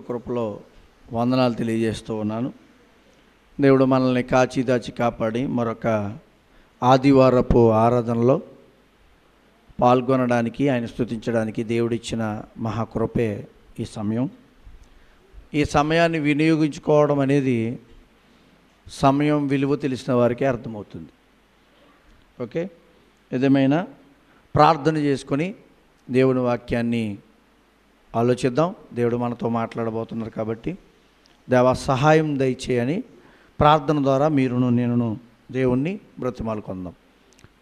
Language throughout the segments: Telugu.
కృపలో వందనాలు తెలియజేస్తూ ఉన్నాను. దేవుడు మనల్ని కాచి కాపాడి మరొక ఆదివారపు ఆరాధనలో పాల్గొనడానికి, ఆయన స్తుతించడానికి దేవుడిచ్చిన మహాకృపే ఈ సమయం. ఈ సమయాన్ని వినియోగించుకోవడం అనేది సమయం విలువ తెలిసిన వారికి అర్థమవుతుంది. ఓకే, ఏదేమైనా ప్రార్థన చేసుకొని దేవుని వాక్యాన్ని ఆలోచిద్దాం. దేవుడు మనతో మాట్లాడబోతున్నారు కాబట్టి దేవా సహాయం దయచేయని ప్రార్థన ద్వారా మీరును నేనును దేవుణ్ణి బ్రతిమాలుకొందాం.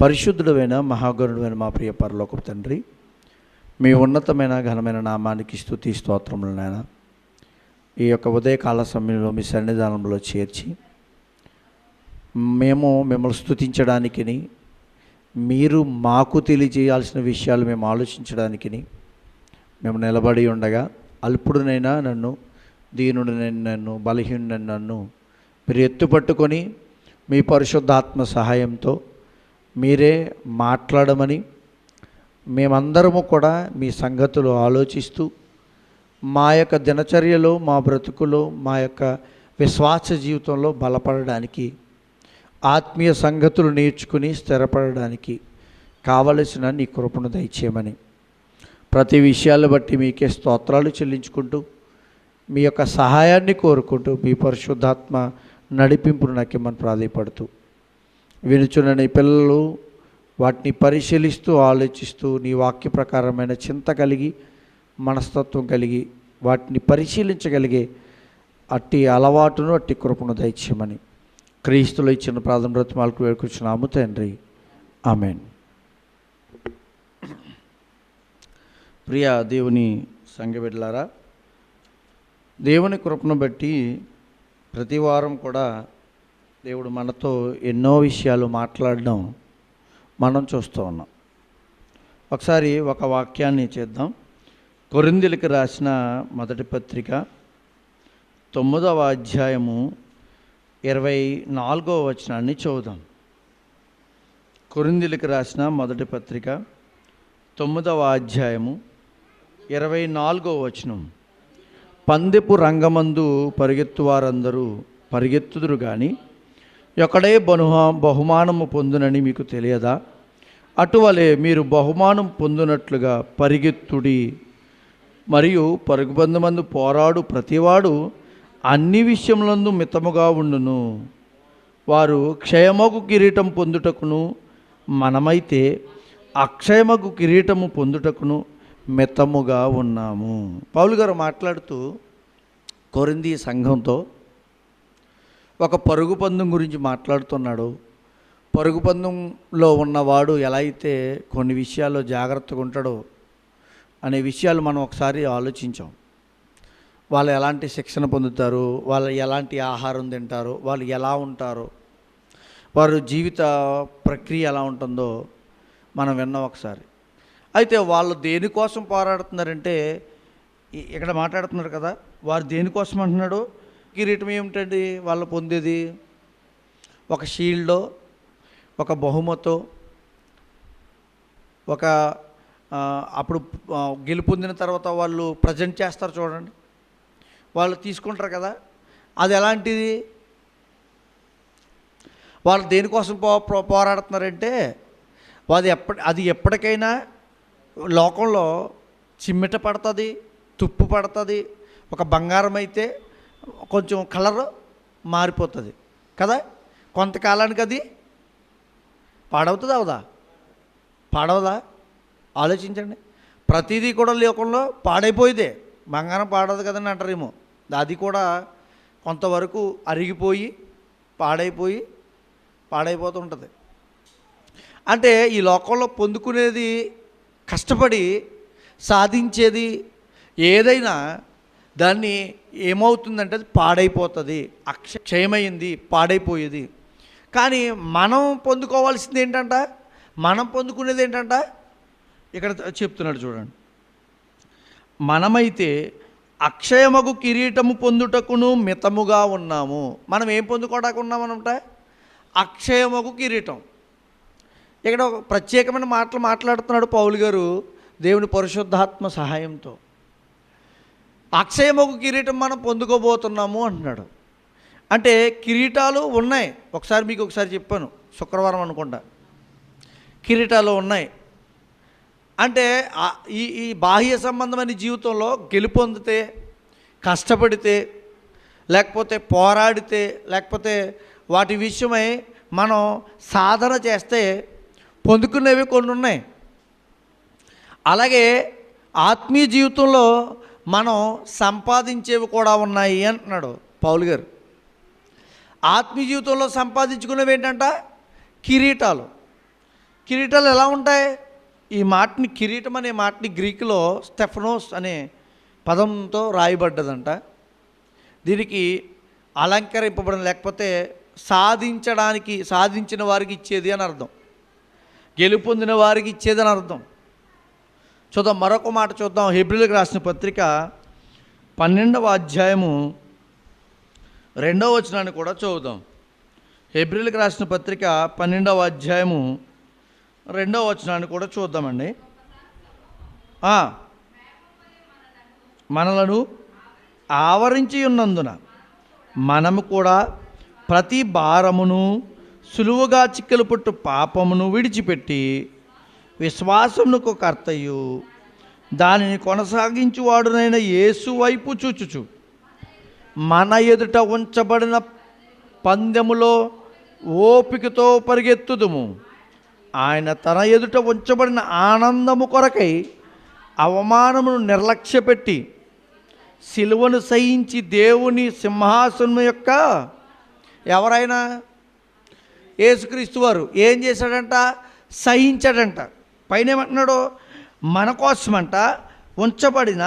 పరిశుద్ధుడైన మహాగణుడైన మా ప్రియ పరలోకపు తండ్రి, మీ ఉన్నతమైన ఘనమైన నామానికి స్తుతి స్తోత్రములు నాయన. ఈ యొక్క ఉదయకాల సమయంలో మీ సన్నిధానంలో చేర్చి మేము మిమ్మల్ని స్తుతించడానికిని, మీరు మాకు తెలియజేయాల్సిన విషయాలు మేము ఆలోచించడానికిని మేము నిలబడి ఉండగా, అల్పుడునైనా నన్ను, దీనుడినైనా నన్ను, బలహీనుడైన నన్ను మీరు ఎత్తుపట్టుకొని మీ పరిశుద్ధాత్మ సహాయంతో మీరే మాట్లాడమని, మేమందరము కూడా మీ సంగతులు ఆలోచిస్తూ మా యొక్క దినచర్యలో, మా బ్రతుకులో, మా యొక్క విశ్వాస జీవితంలో బలపడడానికి, ఆత్మీయ సంగతులు నేర్చుకుని స్థిరపడడానికి కావలసిన నీ కృపను దయచేయమని, ప్రతి విషయాలను బట్టి మీకే స్తోత్రాలు చెల్లించుకుంటూ, మీ యొక్క సహాయాన్ని కోరుకుంటూ, మీ పరిశుద్ధాత్మ నడిపింపును నాకేమని ప్రాధాయపడుతూ, వినుచున్న నీ పిల్లలు వాటిని పరిశీలిస్తూ ఆలోచిస్తూ నీ వాక్య ప్రకారమైన చింత కలిగి, మనస్తత్వం కలిగి, వాటిని పరిశీలించగలిగే అట్టి అలవాటును, అట్టి కృపను దయచేయమని క్రీస్తులో ఇచ్చిన ప్రార్థన బ్రతిమాలకు వేడుకొచ్చున్నాము తండ్రి, ఆమేన్. ప్రియ దేవుని సంఘబిడ్డలారా, దేవుని కృపను బట్టి ప్రతి వారం కూడా దేవుడు మనతో ఎన్నో విషయాలు మాట్లాడడం మనం చూస్తూ ఉన్నాం. ఒకసారి ఒక వాక్యాన్ని చేద్దాం. కొరింథీయులకు రాసిన మొదటి పత్రిక 9వ అధ్యాయము 24వ వచనాన్ని చదువుదాం. కొరింథీయులకు రాసిన మొదటి పత్రిక 9వ అధ్యాయము 24వ వచనం. పందెపు రంగమందు పరిగెత్తు వారందరూ పరిగెత్తుదురు కానీ ఒకడే బహుమానము పొందునని మీకు తెలియదా? అటువలే మీరు బహుమానం పొందునట్లుగా పరిగెత్తుడి. మరియు పరుగుబందమందు పోరాడు ప్రతివాడు అన్ని విషయములందు మితముగా ఉండును. వారు క్షయమగు కిరీటం పొందుటకును, మనమైతే అక్షయమగు కిరీటము పొందుటకును మితముగా ఉన్నాము. పౌలు గారు మాట్లాడుతూ కొరింథీ సంఘంతో ఒక పరుగు పందెం గురించి మాట్లాడుతున్నాడు. పరుగు పందెంలో ఉన్నవాడు ఎలా అయితే కొన్ని విషయాల్లో జాగ్రత్తగా ఉంటాడో అనే విషయాలు మనం ఒకసారి ఆలోచించాం. వాళ్ళు ఎలాంటి శిక్షణ పొందుతారు, వాళ్ళు ఎలాంటి ఆహారం తింటారు, వాళ్ళు ఎలా ఉంటారో, వారు జీవిత ప్రక్రియ ఎలా ఉంటుందో మనం విన్నాం ఒకసారి. అయితే వాళ్ళు దేనికోసం పోరాడుతున్నారంటే, ఇక్కడ మాట్లాడుతున్నారు కదా, వారు దేనికోసం అంటున్నాడు? కిరీటం ఏమిటండి వాళ్ళు పొందేది? ఒక షీల్డో, ఒక బహుమతో, ఒక అప్పుడు గెలుపొందిన తర్వాత వాళ్ళు ప్రజెంట్ చేస్తారు చూడండి, వాళ్ళు తీసుకుంటారు కదా, అది ఎలాంటిది? వాళ్ళు దేనికోసం పోరాడుతున్నారంటే, అది ఎప్పటికైనా లోకంలో చిమ్మిట పడుతుంది, తుప్పు పడుతుంది. ఒక బంగారం అయితే కొంచెం కలర్ మారిపోతుంది కదా, కొంతకాలానికి అది పాడవుతుంది. అవదా? పాడవదా? ఆలోచించండి. ప్రతిదీ కూడా లోకంలో పాడైపోయిదే. బంగారం పాడదు కదని అంటారేమో, అది కూడా కొంతవరకు అరిగిపోయి పాడైపోతుంటుంది. అంటే ఈ లోకంలో పొందుకునేది, కష్టపడి సాధించేది ఏదైనా దాన్ని ఏమవుతుందంటే అది పాడైపోతుంది, క్షయమైంది, పాడైపోయేది. కానీ మనం పొందుకోవాల్సింది ఏంటంట? మనం పొందుకునేది ఏంటంట? ఇక్కడ చెప్తున్నాడు చూడండి. మనమైతే అక్షయమగు కిరీటము పొందుటకును మితముగా ఉన్నాము. మనం ఏం పొందుకోవడానికి ఉన్నామనంట? అక్షయమగు కిరీటం. ఇక్కడ ఒక ప్రత్యేకమైన మాటలు మాట్లాడుతున్నాడు పౌలు గారు దేవుని పరిశుద్ధాత్మ సహాయంతో. అక్షయమగు కిరీటం మనం పొందుకోబోతున్నాము అంటున్నాడు. అంటే కిరీటాలు ఉన్నాయి. ఒకసారి చెప్పాను, శుక్రవారం అనుకుంటా, కిరీటాలు ఉన్నాయి. అంటే ఈ బాహ్య సంబంధమైన జీవితంలో గెలుపొందితే, కష్టపడితే, లేకపోతే పోరాడితే, లేకపోతే వాటి విషయమై మనం సాధన చేస్తే పొందుకునేవి కొన్ని ఉన్నాయి. అలాగే ఆత్మీయ జీవితంలో మనం సంపాదించేవి కూడా ఉన్నాయి అంటున్నాడు పౌలు గారు. ఆత్మీయ జీవితంలో సంపాదించుకునేవి ఏంటంట? కిరీటాలు. కిరీటాలు ఎలా ఉంటాయి? ఈ మాటని, కిరీటం అనే మాటని గ్రీకులో స్టెఫనోస్ అనే పదంతో రాయబడ్డదంట. దీనికి అలంకరింపబడిన, లేకపోతే సాధించిన వారికి ఇచ్చేది అని అర్థం, గెలుపొందిన వారికి ఇచ్చేది అని అర్థం. చూద్దాం, మరొక మాట చూద్దాం. హెబ్రీయులకు రాసిన పత్రిక 12వ అధ్యాయము 2వ వచనాన్ని కూడా చదువుదాం. హెబ్రీయులకు రాసిన పత్రిక 12వ అధ్యాయము 2వ వచనాన్ని కూడా చూద్దామండి. మనలను ఆవరించి ఉన్నందున మనము కూడా ప్రతి భారమును, సులువుగా చిక్కులు పుట్టు పాపమును విడిచిపెట్టి విశ్వాసమునకు కర్తయు దానిని కొనసాగించువాడునైన యేసు వైపు చూచుచు మన ఎదుట ఉంచబడిన పందెములో ఓపికతో పరిగెత్తుదుము. ఆయన తన ఎదుట ఉంచబడిన ఆనందము కొరకై అవమానమును నిర్లక్ష్యపెట్టి సిలువను సహించి దేవుని సింహాసనం యొక్క, ఎవరైనా యేసుక్రీస్తు వారు ఏం చేశాడంట? సహించాడంట. పైన ఏమంటున్నాడు? మన కోసమంట ఉంచబడిన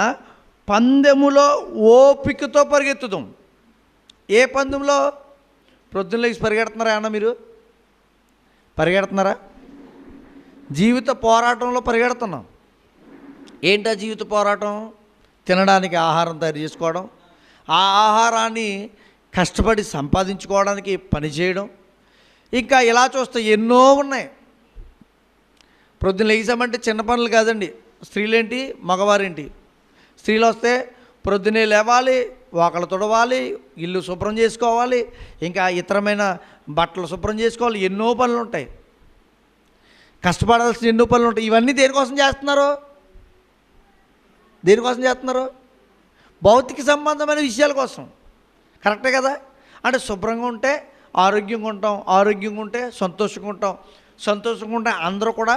పందెములో ఓపికతో పరిగెత్తుదాం. ఏ పందెంలో? ప్రొద్దున లేచి పరిగెడుతున్నారా అన్న? మీరు పరిగెడుతున్నారా? జీవిత పోరాటంలో పరిగెడుతున్నాం. ఏంటా జీవిత పోరాటం? తినడానికి ఆహారం తయారు చేసుకోవడం, ఆ ఆహారాన్ని కష్టపడి సంపాదించుకోవడానికి పనిచేయడం, ఇంకా ఇలా చూస్తే ఎన్నో ఉన్నాయి. ప్రొద్దున లేచామంటే చిన్న పనులు కాదండి. స్త్రీలేంటి, మగవారేంటి? స్త్రీలు వస్తే ప్రొద్దునే లేవాలి, వాకలు తుడవాలి, ఇల్లు శుభ్రం చేసుకోవాలి, ఇంకా ఇతరమైన బట్టలు శుభ్రం చేసుకోవాలి. ఎన్నో పనులు ఉంటాయి, కష్టపడాల్సిన ఎన్నో పనులు ఉంటాయి. ఇవన్నీ దేనికోసం చేస్తున్నారు? దేనికోసం చేస్తున్నారు? భౌతిక సంబంధమైన విషయాల కోసం. కరెక్టే కదా? అంటే శుభ్రంగా ఉంటే ఆరోగ్యంగా ఉంటాం, ఆరోగ్యంగా ఉంటే సంతోషంగా ఉంటాం, సంతోషంగా ఉంటే అందరూ కూడా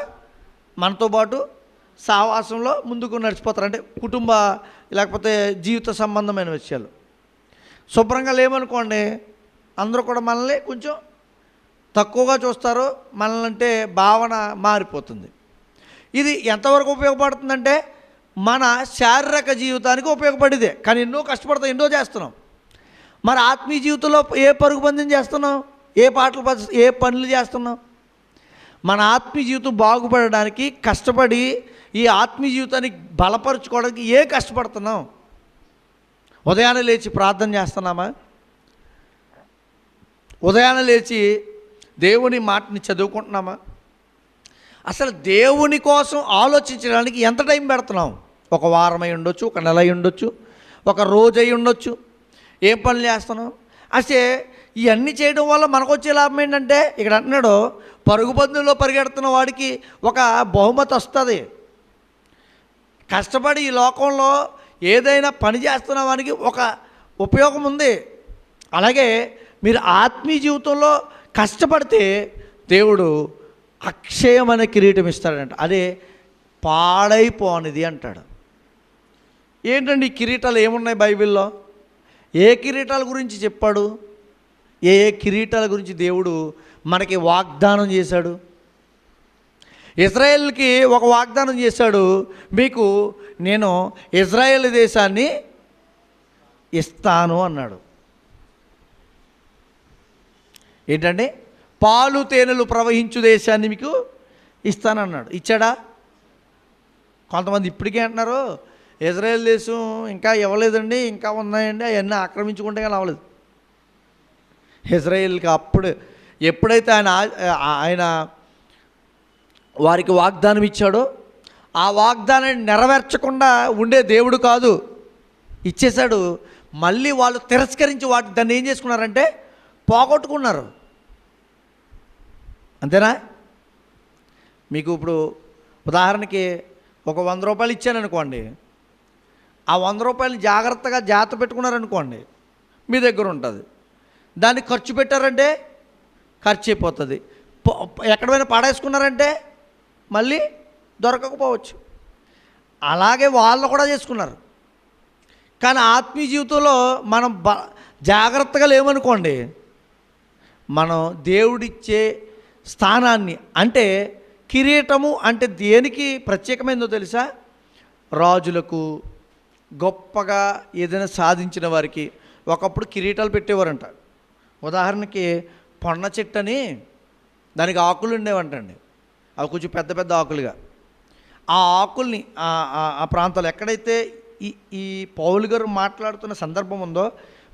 మనతో పాటు సావాసంలో ముందుకు నడిచిపోతారు. అంటే కుటుంబ, లేకపోతే జీవిత సంబంధమైన విషయాలు. శుభ్రంగా లేమనుకోండి, అందరూ కూడా మనల్ని కొంచెం తక్కువగా చూస్తారు, మనల్ని అంటే భావన మారిపోతుంది. ఇది ఎంతవరకు ఉపయోగపడుతుందంటే మన శారీరక జీవితానికి ఉపయోగపడేదే, కానీ ఎన్నో కష్టపడతాం, ఎన్నో చేస్తున్నాం. మరి ఆత్మీయ జీవితంలో ఏ పరుగు పందెం చేస్తున్నాం? ఏ పనులు చేస్తున్నాం? మన ఆత్మీయ జీవితం బాగుపడడానికి కష్టపడి ఈ ఆత్మీయ జీవితాన్ని బలపరుచుకోవడానికి కష్టపడుతున్నాం? ఉదయాన్నే లేచి ప్రార్థన చేస్తున్నామా? ఉదయాన్నే లేచి దేవుని మాటని చదువుకుంటున్నామా? అసలు దేవుని కోసం ఆలోచించడానికి ఎంత టైం పెడుతున్నాం? ఒక వారం అయి ఉండొచ్చు, ఒక నెల అయి ఉండొచ్చు, ఒక రోజు అయి ఉండొచ్చు. ఏం పనులు చేస్తున్నాం? అసలు ఇవన్నీ చేయడం వల్ల మనకు వచ్చే లాభం ఏంటంటే, ఇక్కడ అంటున్నాడు, పరుగు పందెంలో పరిగెడుతున్న వాడికి ఒక బహుమతి వస్తుంది. కష్టపడి ఈ లోకంలో ఏదైనా పని చేస్తున్న వానికి ఒక ఉపయోగం ఉంది. అలాగే మీరు ఆత్మీయ జీవితంలో కష్టపడితే దేవుడు అక్షయమైన కిరీటం ఇస్తాడంట. అదే పాడైపోనిది అంటాడు. ఏంటండి ఈ కిరీటాలు ఏమున్నాయి బైబిల్లో? ఏ కిరీటాల గురించి చెప్పాడు? ఏ కిరీటాల గురించి దేవుడు మనకి వాగ్దానం చేశాడు? ఇజ్రాయేల్కి ఒక వాగ్దానం చేశాడు, మీకు నేను ఇజ్రాయేల్ దేశాన్ని ఇస్తాను అన్నాడు. ఏంటంటే పాలు తేనెలు ప్రవహించు దేశాన్ని మీకు ఇస్తానన్నాడు. ఇచ్చాడా? కొంతమంది ఇప్పటికే అంటున్నారు, ఇజ్రాయేల్ దేశం ఇంకా ఇవ్వలేదండి, ఇంకా ఉన్నాయండి, అవన్నీ ఆక్రమించుకుంటే కానీ అవ్వలేదు. ఇజ్రాయేల్కి ఎప్పుడైతే ఆయన వారికి వాగ్దానం ఇచ్చాడో ఆ వాగ్దానాన్ని నెరవేర్చకుండా ఉండే దేవుడు కాదు. ఇచ్చేశాడు. మళ్ళీ వాళ్ళు తిరస్కరించి దాన్ని ఏం చేసుకున్నారంటే పోగొట్టుకున్నారు. అంతేనా? మీకు ఇప్పుడు ఉదాహరణకి ఒక 100 రూపాయలు ఇచ్చాను అనుకోండి, ఆ 100 రూపాయలు జాగ్రత్తగా జాగ్రత్త పెట్టుకున్నారనుకోండి, మీ దగ్గర ఉంటుంది. దాన్ని ఖర్చు పెట్టారంటే ఖర్చు అయిపోతుంది. ఎక్కడైనా పడేసుకున్నారంటే మళ్ళీ దొరకకపోవచ్చు. అలాగే వాళ్ళు కూడా చేసుకున్నారు. కానీ ఆత్మీయ జీవితంలో మనం జాగ్రత్తగా లేమనుకోండి, మనం దేవుడిచ్చే స్థానాన్ని, అంటే కిరీటము అంటే దేనికి ప్రత్యేకమైందో తెలుసా? రాజులకు, గొప్పగా ఏదైనా సాధించిన వారికి ఒకప్పుడు కిరీటాలు పెట్టేవారంట. ఉదాహరణకి పొన్న చెట్టు అని, దానికి ఆకులు ఉండేవంటండి. అవి కొంచెం పెద్ద పెద్ద ఆకులుగా. ఆ ఆకుల్ని ఆ ప్రాంతాలు ఎక్కడైతే ఈ పౌలు గారు మాట్లాడుతున్న సందర్భం ఉందో,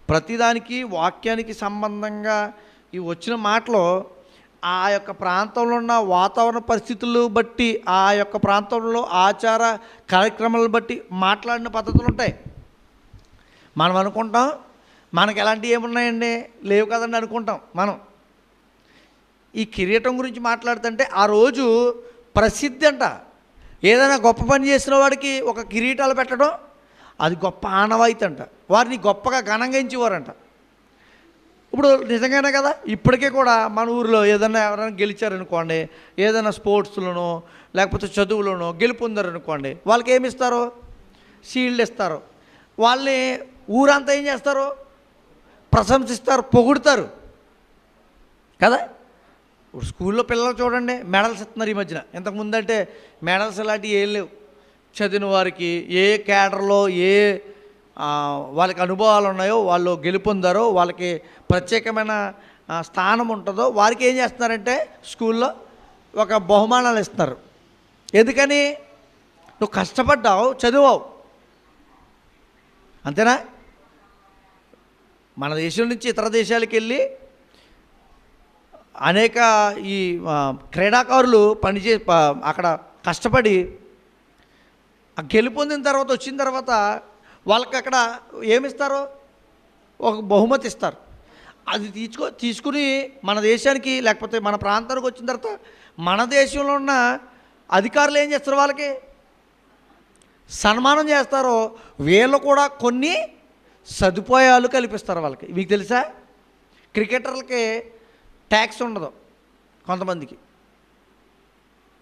ప్రతిదానికి వాక్యానికి సంబంధంగా ఈ వచ్చిన మాటలో ఆ యొక్క ప్రాంతంలో ఉన్న వాతావరణ పరిస్థితులు బట్టి, ఆ యొక్క ప్రాంతంలో ఆచార కార్యక్రమాలను బట్టి మాట్లాడిన పద్ధతులు ఉంటాయి. మనం అనుకుంటాం మనకు ఎలాంటివి ఏమున్నాయండి, లేవు కదండి అనుకుంటాం మనం. ఈ కిరీటం గురించి మాట్లాడుతుంటే ఆ రోజు ప్రసిద్ధి అంట. ఏదైనా గొప్ప పని చేసిన వాడికి ఒక కిరీటాలు పెట్టడం అది గొప్ప ఆనవాయితీ అంట. వారిని గొప్పగా ఘనంగా ఎంచేవారంట. ఇప్పుడు నిజంగానే కదా, ఇప్పటికే కూడా మన ఊరిలో ఎవరైనా గెలిచారనుకోండి, ఏదైనా స్పోర్ట్స్లోనో లేకపోతే చదువులోనో గెలుపొందారనుకోండి, వాళ్ళకి ఏమి ఇస్తారు? షీల్డ్ ఇస్తారు. వాళ్ళని ఊరంతా ఏం చేస్తారు? ప్రశంసిస్తారు, పొగుడుతారు కదా. ఇప్పుడు స్కూల్లో పిల్లలు చూడండి, మెడల్స్ ఇస్తున్నారు ఈ మధ్యన. ఇంతకుముందు అంటే మెడల్స్ ఇలాంటివి ఏం లేవు. చదివిన వారికి ఏ క్యాడర్లో వాళ్ళకి అనుభవాలు ఉన్నాయో, వాళ్ళు గెలుపొందారో, వాళ్ళకి ప్రత్యేకమైన స్థానం ఉంటుందో వారికి ఏం చేస్తున్నారంటే స్కూల్లో ఒక బహుమానాలు ఇస్తున్నారు. ఎందుకని? నువ్వు కష్టపడ్డావు, చదివావు, అంతేనా? మన దేశం నుంచి ఇతర దేశాలకు వెళ్ళి అనేక ఈ క్రీడాకారులు అక్కడ కష్టపడి గెలుపొందిన తర్వాత వచ్చిన తర్వాత వాళ్ళకి అక్కడ ఏమిస్తారు? ఒక బహుమతి ఇస్తారు. అది తీసుకుని మన దేశానికి లేకపోతే మన ప్రాంతానికి వచ్చిన తర్వాత మన దేశంలో ఉన్న అధికారులు ఏం చేస్తారు? వాళ్ళకి సన్మానం చేస్తారు. వీళ్ళు కూడా కొన్ని సదుపాయాలు కల్పిస్తారు వాళ్ళకి. మీకు తెలుసా? క్రికెటర్లకి ట్యాక్స్ ఉండదు. కొంతమందికి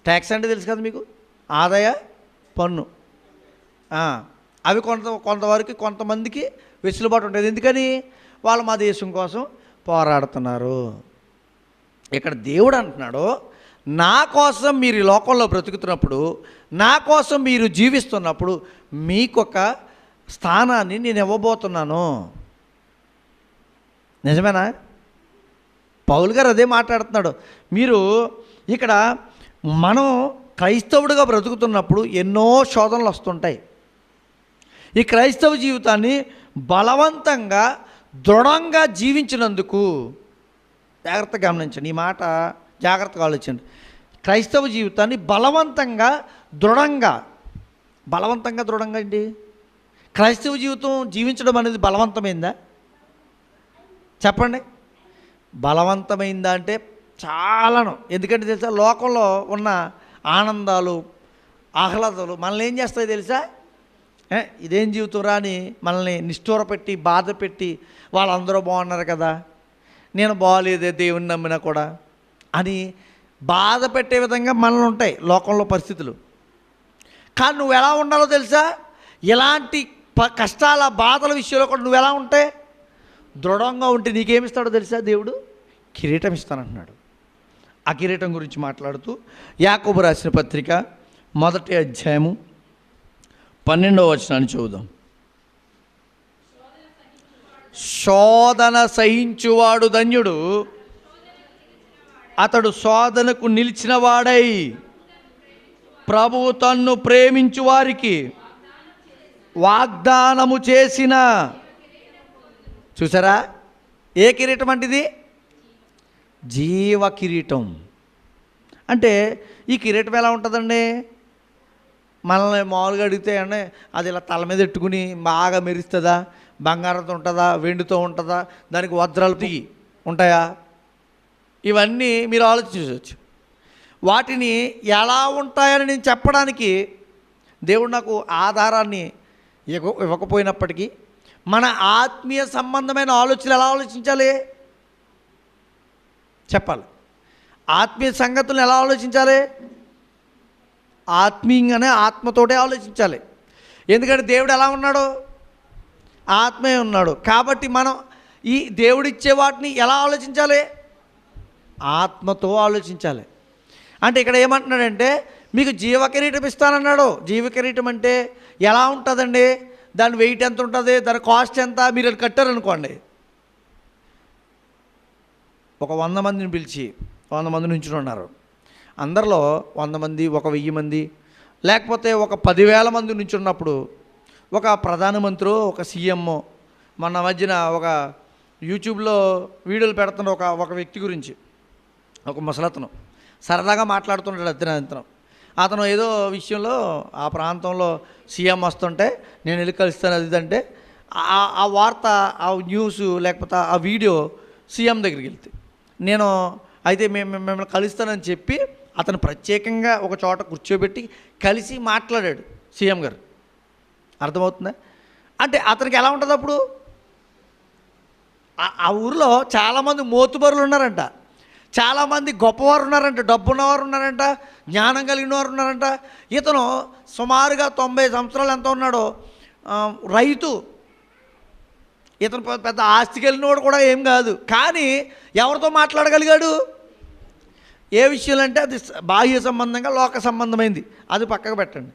ట్యాక్స్ అంటే తెలుసు కదా మీకు, ఆదాయ పన్ను. అవి కొంతవరకు కొంతమందికి వెసులుబాటు ఉంటుంది. ఎందుకని? వాళ్ళు మా దేశం కోసం పోరాడుతున్నారు. ఇక్కడ దేవుడు అంటున్నాడు, నా కోసం మీరు ఈ లోకంలో బ్రతుకుతున్నప్పుడు, నా కోసం మీరు జీవిస్తున్నప్పుడు మీకొక స్థానాన్ని నేను ఇవ్వబోతున్నాను. నిజమేనా? పౌలు గారు అదే మాట్లాడుతున్నాడు. మీరు ఇక్కడ మనం క్రైస్తవుడిగా బ్రతుకుతున్నప్పుడు ఎన్నో శోధనలు వస్తుంటాయి. ఈ క్రైస్తవ జీవితాన్ని బలవంతంగా దృఢంగా జీవించినందుకు, జాగ్రత్తగా గమనించండి ఈ మాట, జాగ్రత్తగా ఆలోచించండి. క్రైస్తవ జీవితాన్ని బలవంతంగా దృఢంగా అండి, క్రైస్తవ జీవితం జీవించడం అనేది బలవంతమైందా? చెప్పండి. బలవంతమైందా అంటే చాలాను. ఎందుకంటే తెలుసా, లోకంలో ఉన్న ఆనందాలు, ఆహ్లాదాలు మనల్ని ఏం చేస్తాయి తెలుసా? ఇదేం జీవితం రాని మనల్ని నిష్ఠూరపెట్టి, బాధ పెట్టి, వాళ్ళందరూ బాగున్నారు కదా, నేను బాగోలేదే దేవుని నమ్మినా కూడా అని బాధ పెట్టే విధంగా మనల్ని ఉంటాయి లోకంలో పరిస్థితులు. కానీ నువ్వు ఎలా ఉండాలో తెలుసా? ఇలాంటి కష్టాల, బాధల విషయంలో కూడా నువ్వు ఎలా ఉంటే, దృఢంగా ఉంటే నీకేమిస్తాడో తెలుసా? దేవుడు కిరీటం ఇస్తానంటున్నాడు. ఆ కిరీటం గురించి మాట్లాడుతూ యాకోబు రాసిన పత్రిక 1వ అధ్యాయము 12వ వచనాన్ని చదువుదాం. శోధన సహించువాడు ధన్యుడు, అతడు శోధనకు నిలిచిన వాడై ప్రభువు తన్ను ప్రేమించు వారికి వాగ్దానము చేసిన. చూసారా? ఏ కిరీటం అంటే ఇది? జీవ కిరీటం. అంటే ఈ కిరీటం ఎలా ఉంటుందండి? మనల్ని మామూలుగా అడిగితే అంటే అది ఇలా తల మీద పెట్టుకుని బాగా మెరుస్తుందా, బంగారంతో ఉంటుందా, వెండితో ఉంటుందా, దానికి వజ్రాలు తిగి ఉంటాయా? ఇవన్నీ మీరు ఆలోచించవచ్చు. వాటిని ఎలా ఉంటాయని నేను చెప్పడానికి దేవుడు నాకు ఆధారాన్ని ఇవ్వకపోయినప్పటికీ మన ఆత్మీయ సంబంధమైన ఆలోచనలు ఎలా ఆలోచించాలి చెప్పాలి. ఆత్మీయ సంగతులను ఎలా ఆలోచించాలి? ఆత్మీయంగానే ఆత్మతోటే ఆలోచించాలి. ఎందుకంటే దేవుడు ఎలా ఉన్నాడు? ఆత్మే ఉన్నాడు. కాబట్టి మనం ఈ దేవుడిచ్చే వాటిని ఎలా ఆలోచించాలి? ఆత్మతో ఆలోచించాలి. అంటే ఇక్కడ ఏమంటున్నాడంటే మీకు జీవకిరీటం ఇస్తానన్నాడు. జీవకిరీటం అంటే ఎలా ఉంటుందండి? దాని వెయిట్ ఎంత ఉంటుంది, దాని కాస్ట్ ఎంత? మీరు అది కట్టారనుకోండి, ఒక 100 మందిని పిలిచి 100 మంది నుంచుని ఉన్నారు, అందరిలో 100 మంది, ఒక 1000 మంది, లేకపోతే ఒక 10,000 మంది నుంచి ఉన్నప్పుడు ఒక ప్రధానమంత్రి, ఒక సీఎం, మొన్న మధ్యన ఒక యూట్యూబ్లో వీడియోలు పెడుతున్న ఒక వ్యక్తి గురించి, ఒక ముసలతను సరదాగా మాట్లాడుతున్నాడు. అతను ఏదో విషయంలో ఆ ప్రాంతంలో సీఎం వస్తుంటే నేను వెళ్ళి కలుస్తాను అది అంటే ఆ వార్త, ఆ న్యూస్ లేకపోతే ఆ వీడియో సీఎం దగ్గరికి వెళ్తే నేను అయితే మిమ్మల్ని కలుస్తానని చెప్పి అతను ప్రత్యేకంగా ఒక చోట కూర్చోబెట్టి కలిసి మాట్లాడాడు సీఎం గారు. అర్థమవుతుందా? అంటే అతనికి ఎలా ఉంటుంది అప్పుడు? ఆ ఊరిలో చాలామంది మోతుబరులు ఉన్నారంట, చాలామంది గొప్పవారు ఉన్నారంట, డబ్బు ఉన్నవారు ఉన్నారంట, జ్ఞానం కలిగిన వారు ఉన్నారంట. ఇతను సుమారుగా 90 సంవత్సరాలు ఎంత ఉన్నాడో, రైతు. ఇతను పెద్ద ఆస్తి కలిగినవాడు కూడా ఏం కాదు. కానీ ఎవరితో మాట్లాడగలిగాడు? ఏ విషయంలో అంటే అది బాహ్య సంబంధంగా లోక సంబంధమైంది, అది పక్కకు పెట్టండి.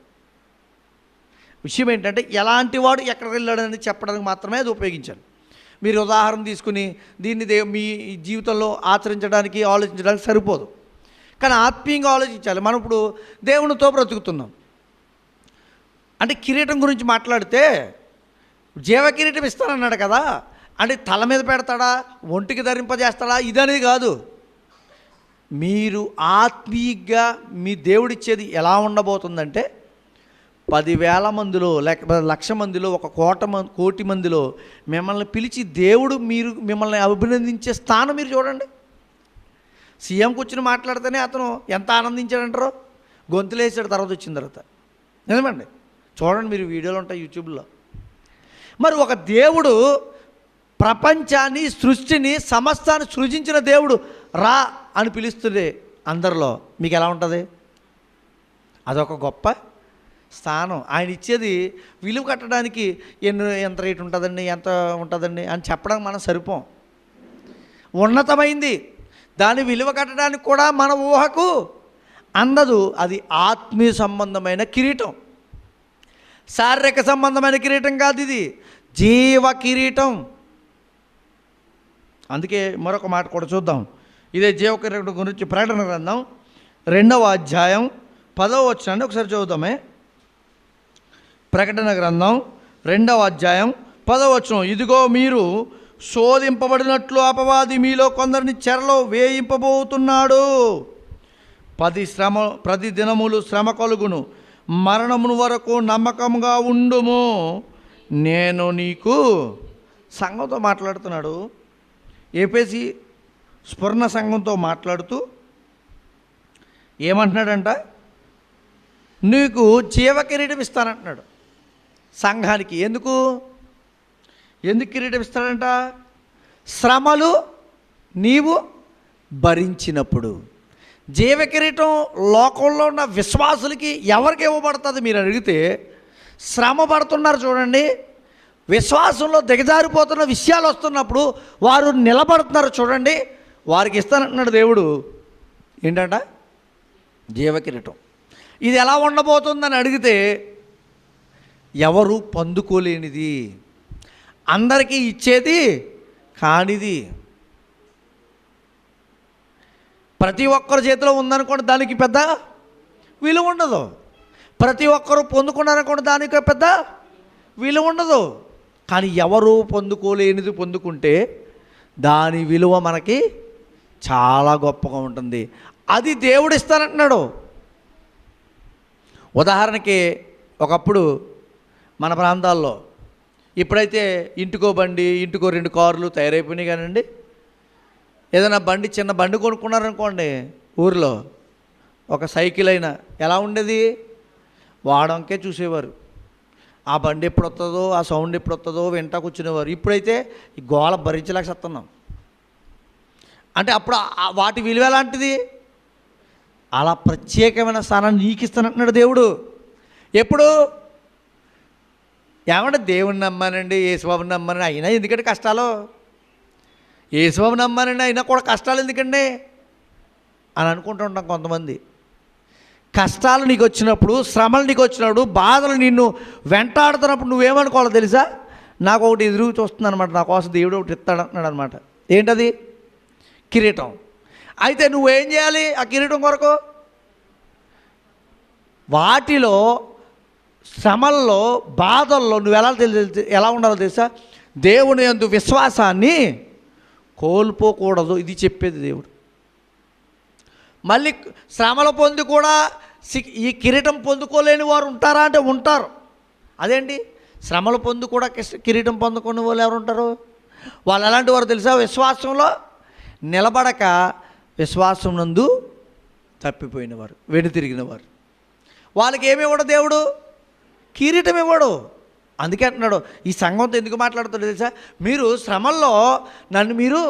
విషయం ఏంటంటే ఎలాంటి వాడు ఎక్కడికి వెళ్ళాడని చెప్పడానికి మాత్రమే అది ఉపయోగించాలి. మీరు ఉదాహరణ తీసుకుని దీన్ని మీ జీవితంలో ఆచరించడానికి ఆలోచించడానికి సరిపోదు. కానీ ఆత్మీయంగా ఆలోచించాలి. మనం ఇప్పుడు దేవునితో బ్రతుకుతున్నాం అంటే కిరీటం గురించి మాట్లాడితే జీవ కిరీటం ఇస్తానన్నాడు కదా, అంటే తల మీద పెడతాడా, ఒంటికి ధరింపజేస్తాడా, ఇదనేది కాదు. మీరు ఆత్మీయంగా మీ దేవుడిచ్చేది ఎలా ఉండబోతుందంటే 10,000 మందిలో లేకపోతే 1,00,000 మందిలో, 1,00,00,000 మందిలో మిమ్మల్ని పిలిచి దేవుడు మిమ్మల్ని అభినందించే స్థానం మీరు చూడండి. సీఎం కూర్చుని మాట్లాడితేనే అతను ఎంత ఆనందించాడంటారో, గొంతులేసాడు తర్వాత వచ్చిన తర్వాత. నిజమండి, చూడండి, మీరు వీడియోలు ఉంటాయి యూట్యూబ్లో. మరి ఒక దేవుడు ప్రపంచాన్ని, సృష్టిని, సమస్తాన్ని సృజించిన దేవుడు రా అని పిలుస్తుండే అందరిలో మీకు ఎలా ఉంటుంది? అదొక గొప్ప స్థానం. ఆయన ఇచ్చేది విలువ కట్టడానికి ఎంత రేటు ఉంటుందండి, ఎంత ఉంటుందండి అని చెప్పడానికి మనం సరిపోం. ఉన్నతమైంది, దాని విలువ కట్టడానికి కూడా మన ఊహకు అందదు. అది ఆత్మీయ సంబంధమైన కిరీటం, శారీరక సంబంధమైన కిరీటం కాదు, ఇది జీవ కిరీటం. అందుకే మరొక మాట కూడా చూద్దాం. ఇదే జీవ కిరీటం గురించి ప్రకటన గ్రంథం 2వ అధ్యాయం 10వ వచనాన్ని ఒకసారి చదువుతామే. ప్రకటన గ్రంథం 2వ అధ్యాయం 10వ వచనం. ఇదిగో మీరు శోధింపబడినట్లు అపవాది మీలో కొందరిని చెరలో వేయింపబోతున్నాడు. 10 దినములు శ్రమ కలుగును, మరణమును వరకు నమ్మకంగా ఉండుము, నేను నీకు. సంఘంతో మాట్లాడుతున్నాడు, ఏపీసీ స్ఫురణ సంఘంతో మాట్లాడుతూ ఏమంటున్నాడంట? నీకు జీవ కిరీటం ఇస్తానంటున్నాడు సంఘానికి. ఎందుకు కిరీటం ఇస్తాడంట? శ్రమలు నీవు భరించినప్పుడు. జీవ కిరీటం లోకంలో ఉన్న విశ్వాసులకి ఎవరికి ఇవ్వబడుతుంది మీరు అడిగితే, శ్రమ పడుతున్నారు చూడండి, విశ్వాసంలో దిగజారిపోతున్న విషయాలు వస్తున్నప్పుడు వారు నిలబడుతున్నారు చూడండి, వారికి ఇస్తానంటున్నాడు దేవుడు. ఏంటంట? జీవ కిరీటం. ఇది ఎలా ఉండబోతుందని అడిగితే ఎవరు పొందుకోలేనిది, అందరికీ ఇచ్చేది కానిది, ప్రతి ఒక్కరి చేతిలో ఉందనుకోండి దానికి పెద్ద విలువ ఉండదు. ప్రతి ఒక్కరు పొందుకున్నారనుకోండి దానికి పెద్ద విలువ ఉండదు. కానీ ఎవరు పొందుకోలేనిది పొందుకుంటే దాని విలువ మనకి చాలా గొప్పగా ఉంటుంది. అది దేవుడు ఇస్తానంటున్నాడు. ఉదాహరణకి ఒకప్పుడు మన ప్రాంతాల్లో ఇప్పుడైతే ఇంటికో బండి, ఇంటికో 2 కార్లు తయారైపోయినాయి కానండి. ఏదైనా బండి, చిన్న బండి కొనుక్కున్నారనుకోండి ఊరిలో, ఒక సైకిల్ అయినా ఎలా ఉండేది, వాడంకే చూసేవారు. ఆ బండి ఎప్పుడు వస్తుందో, ఆ సౌండ్ ఎప్పుడు వస్తుందో వింటా కూర్చునేవారు. ఇప్పుడైతే ఈ గోల భరించలేకపోతున్నాం. అంటే అప్పుడు వాటి విలువ ఎలాంటిది? అలా ప్రత్యేకమైన స్థానాన్ని నీకు ఇస్తానంటున్నాడు దేవుడు. ఎప్పుడు? ఏమంటే దేవుణ్ణి నమ్మానండి, యేసుబాబుని నమ్మానండి, అయినా ఎందుకంటే కష్టాలు, యేసుబాబుని నమ్మానండి అయినా కూడా కష్టాలు ఎందుకండి అని అనుకుంటూ ఉంటాం కొంతమంది. కష్టాలు నీకు వచ్చినప్పుడు, శ్రమలు నీకు వచ్చినప్పుడు, బాధలు నిన్ను వెంటాడుతున్నప్పుడు నువ్వేమనుకోవాలో తెలుసా? నాకు ఒకటి ఎదురు చూస్తుంది అనమాట, నా కోసం దేవుడు ఒకటి ఇస్తాడు అంటున్నాడు అనమాట. ఏంటది? కిరీటం. అయితే నువ్వేం చేయాలి ఆ కిరీటం కొరకు? వాటిలో, శ్రమల్లో, బాధల్లో నువ్వు ఎలా ఉండాలో తెలుసా? దేవుని యందు విశ్వాసాన్ని కోల్పోకూడదు. ఇది చెప్పేది దేవుడు. మళ్ళీ శ్రమలు పొంది కూడా ఈ కిరీటం పొందుకోలేని వారు ఉంటారా అంటే ఉంటారు. అదేంటి? శ్రమలు పొంది కూడా కిరీటం పొందుకునే వాళ్ళు ఎవరు ఉంటారు? వాళ్ళు ఎలాంటి వారు తెలుసా? విశ్వాసంలో నిలబడక విశ్వాసం నందు తప్పిపోయినవారు, వెనుతిరిగినవారు. వాళ్ళకి ఏమి ఇవ్వడు దేవుడు? కిరీటం ఇవ్వడు. అందుకే అంటున్నాడు, ఈ సంఘంతో ఎందుకు మాట్లాడుతాడు తెలుసా? మీరు శ్రమల్లో నన్ను మీరు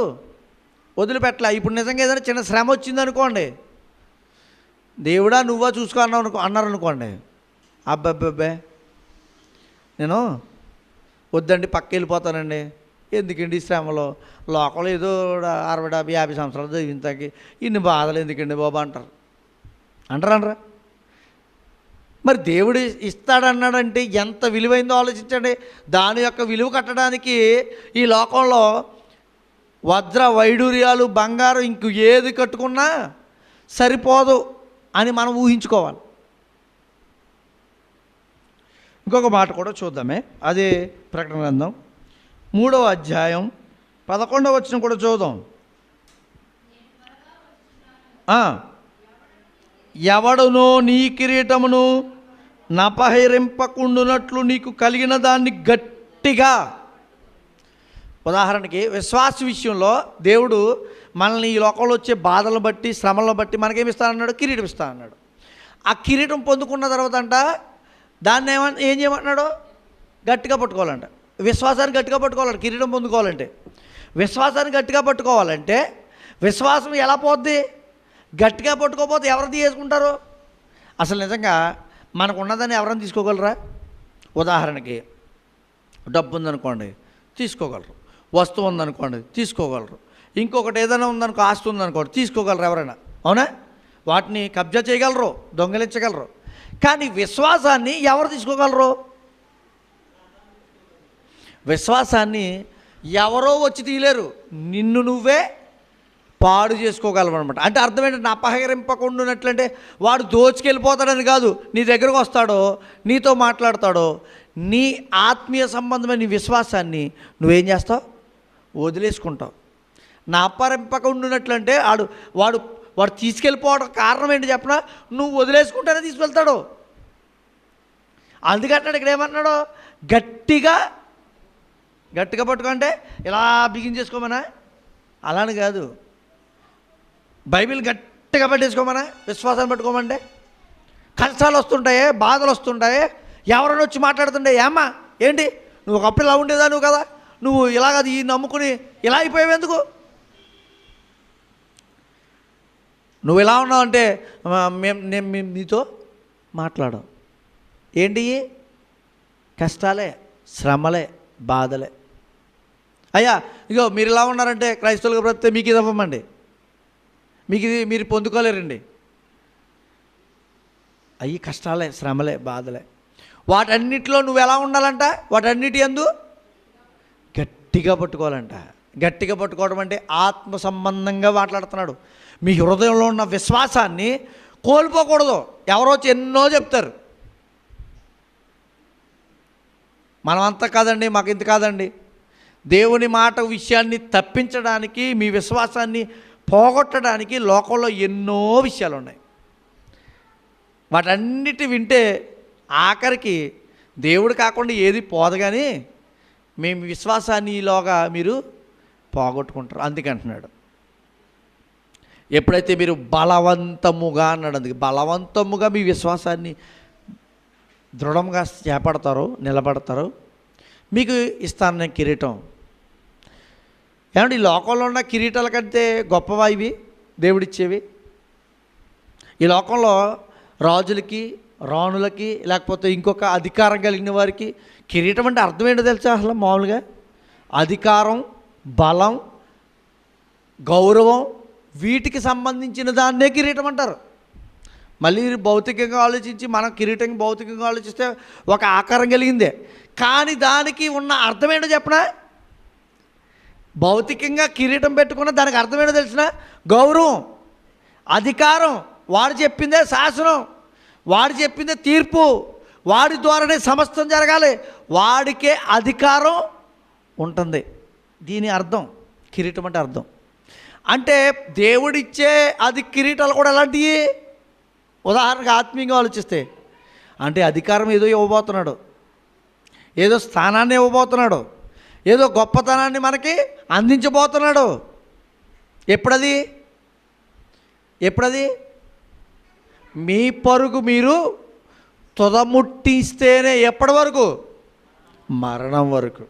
వదిలిపెట్టలే. ఇప్పుడు నిజంగా ఏదైనా చిన్న శ్రమ వచ్చిందనుకోండి, దేవుడా నువ్వా చూసుకో అన్నారనుకోండి, అబ్బాబ్బే నేను వద్దండి పక్క వెళ్ళిపోతానండి, ఎందుకండి ఈ శ్రమలో, లోకంలో ఏదో 60, 70, 50 సంవత్సరాలు చదివింతాకి ఇన్ని బాధలు ఎందుకండి బాబా అంటారా? మరి దేవుడు ఇస్తాడన్నాడంటే ఎంత విలువైందో ఆలోచించండి. దాని యొక్క విలువ కట్టడానికి ఈ లోకంలో వజ్ర వైడూర్యాలు, బంగారం ఇంక ఏది కట్టుకున్నా సరిపోదు అని మనం ఊహించుకోవాలి. ఇంకొక మాట కూడా చూద్దామే, అదే ప్రకటన గ్రంథం 3వ అధ్యాయం 11వ వచనం కూడా చూద్దాం. ఎవడునో నీ కిరీటమును నపహరింపకుండునట్లు నీకు కలిగిన దాన్ని గట్టిగా. ఉదాహరణకి విశ్వాస విషయంలో దేవుడు మనల్ని ఈ లోకంలో వచ్చే బాధలను బట్టి, శ్రమలను బట్టి మనకేమి ఇస్తానన్నాడు? కిరీటం ఇస్తానన్నాడు. ఆ కిరీటం పొందుకున్న తర్వాత అంట దాన్ని ఏం చేయమంటున్నాడు? గట్టిగా పట్టుకోవాలంట. విశ్వాసాన్ని గట్టిగా పట్టుకోవాలంట. కిరీటం పొందుకోవాలంటే, విశ్వాసాన్ని గట్టిగా పట్టుకోవాలంటే, విశ్వాసం ఎలా పోద్ది? గట్టిగా పట్టుకోకపోతే ఎవరు తీసుకుంటారు? అసలు నిజంగా మనకు ఉన్నదాన్ని ఎవరైనా తీసుకోగలరా? ఉదాహరణకి డబ్బు ఉందనుకోండి తీసుకోగలరు, వస్తువు ఉందనుకోండి తీసుకోగలరు, ఇంకొకటి ఏదైనా ఉందనుకో, ఆస్తి ఉందనుకోండి తీసుకోగలరు ఎవరైనా, అవునా? వాటిని కబ్జా చేయగలరు, దొంగలించగలరు. కానీ విశ్వాసాన్ని ఎవరు తీసుకోగలరు? విశ్వాసాన్ని ఎవరో వచ్చి తీయలేరు, నిన్ను నువ్వే పాడు చేసుకోగలవు అనమాట. అంటే అర్థం ఏంటంటే అపహరింపకుండా ఉన్నట్లంటే వాడు దోచుకెళ్ళిపోతాడని కాదు, నీ దగ్గరకు వస్తాడో, నీతో మాట్లాడతాడో, నీ ఆత్మీయ సంబంధమైన నీ విశ్వాసాన్ని నువ్వేం చేస్తావు? వదిలేసుకుంటావు. నా అపహరింపకుండా ఉన్నట్లంటే వాడు తీసుకెళ్ళిపోవడం కారణం ఏంటి చెప్పనా? నువ్వు వదిలేసుకుంటేనే తీసుకెళ్తాడు. అందుకంటాడు ఇక్కడ ఏమన్నాడు? గట్టిగా పట్టుకుంటే ఇలా బిగించేసుకోమనా? అలాని కాదు. బైబిల్ గట్టిగా పట్టేసుకోమనా? విశ్వాసాన్ని పట్టుకోమంటే కష్టాలు వస్తుంటాయే, బాధలు వస్తుంటాయే, ఎవరైనా వచ్చి మాట్లాడుతుండే, ఏమ్మా ఏంటి నువ్వు ఒకప్పుడు ఇలా ఉండేదా నువ్వు కదా, నువ్వు ఇలాగ ఈ నమ్ముకుని ఇలా అయిపోయావు ఎందుకు, నువ్వు ఇలా ఉన్నావు అంటే మేము నీతో మాట్లాడాం. ఏంటి? కష్టాలే, శ్రమలే, బాధలే. అయ్యా ఇగో మీరు ఇలా ఉన్నారంటే క్రైస్తవులుగా బ్రతితే మీకు ఇది ఇవ్వమండి, మీకు ఇది మీరు పొందుకోలేరండి. అవి కష్టాలే, శ్రమలే, బాధలే. వాటన్నిటిలో నువ్వు ఎలా ఉండాలంట? వాటన్నిటి యందు గట్టిగా పట్టుకోవాలంట. గట్టిగా పట్టుకోవడం అంటే ఆత్మ సంబంధంగా మాట్లాడుతున్నాడు. మీ హృదయంలో ఉన్న విశ్వాసాన్ని కోల్పోకూడదు. ఎవరో వచ్చి ఎన్నో చెప్తారు, మనమంతా కాదండి, మాకు ఇంత కాదండి. దేవుని మాట విషయాన్ని తప్పించడానికి, మీ విశ్వాసాన్ని పోగొట్టడానికి లోకంలో ఎన్నో విషయాలు ఉన్నాయి. వాటన్నిటి వింటే ఆఖరికి దేవుడు కాకుండా ఏది పోదు, కానీ మేము విశ్వాసాన్ని ఈలోగా మీరు పోగొట్టుకుంటారు. అందుకంటున్నాడు, ఎప్పుడైతే మీరు బలవంతముగా అన్నాడు, అందుకే బలవంతముగా మీ విశ్వాసాన్ని దృఢంగా చేపడతారో, నిలబడతారో, మీకు ఇస్తాను నేను కిరీటం. ఏమంటే ఈ లోకంలో ఉన్న కిరీటాల కంటే గొప్పవా ఇవి దేవుడిచ్చేవి? ఈ లోకంలో రాజులకి, రాణులకి, లేకపోతే ఇంకొక అధికారం కలిగిన వారికి కిరీటం అంటే అర్థం ఏంటో తెలుసా? అసలు మామూలుగా అధికారం, బలం, గౌరవం, వీటికి సంబంధించిన దాన్నే కిరీటం అంటారు. మళ్ళీ భౌతికంగా ఆలోచించి మనం కిరీటం భౌతికంగా ఆలోచిస్తే ఒక ఆకారం కలిగిందే, కానీ దానికి ఉన్న అర్థం ఏంటో చెప్పనా? భౌతికంగా కిరీటం పెట్టుకున్న దానికి అర్థం ఏంటో తెలిసిన? గౌరవం, అధికారం, వాడు చెప్పిందే శాసనం, వాడు చెప్పిందే తీర్పు, వాడి ద్వారానే సమస్తం జరగాలి, వాడికే అధికారం ఉంటుంది. దీని అర్థం కిరీటం అంటే అర్థం. అంటే దేవుడిచ్చే అది కిరీటాలు కూడా ఎలాంటివి? ఉదాహరణకు ఆత్మీయంగా ఆలోచిస్తే, అంటే అధికారం ఏదో ఇవ్వబోతున్నాడు, ఏదో స్థానాన్ని ఇవ్వబోతున్నాడు, ఏదో గొప్పతనాన్ని మనకి అందించబోతున్నాడు. ఎప్పుడది? మీ పరుగు మీరు తుదముట్టిస్తేనే. ఎప్పటి వరకు? మరణం వరకు.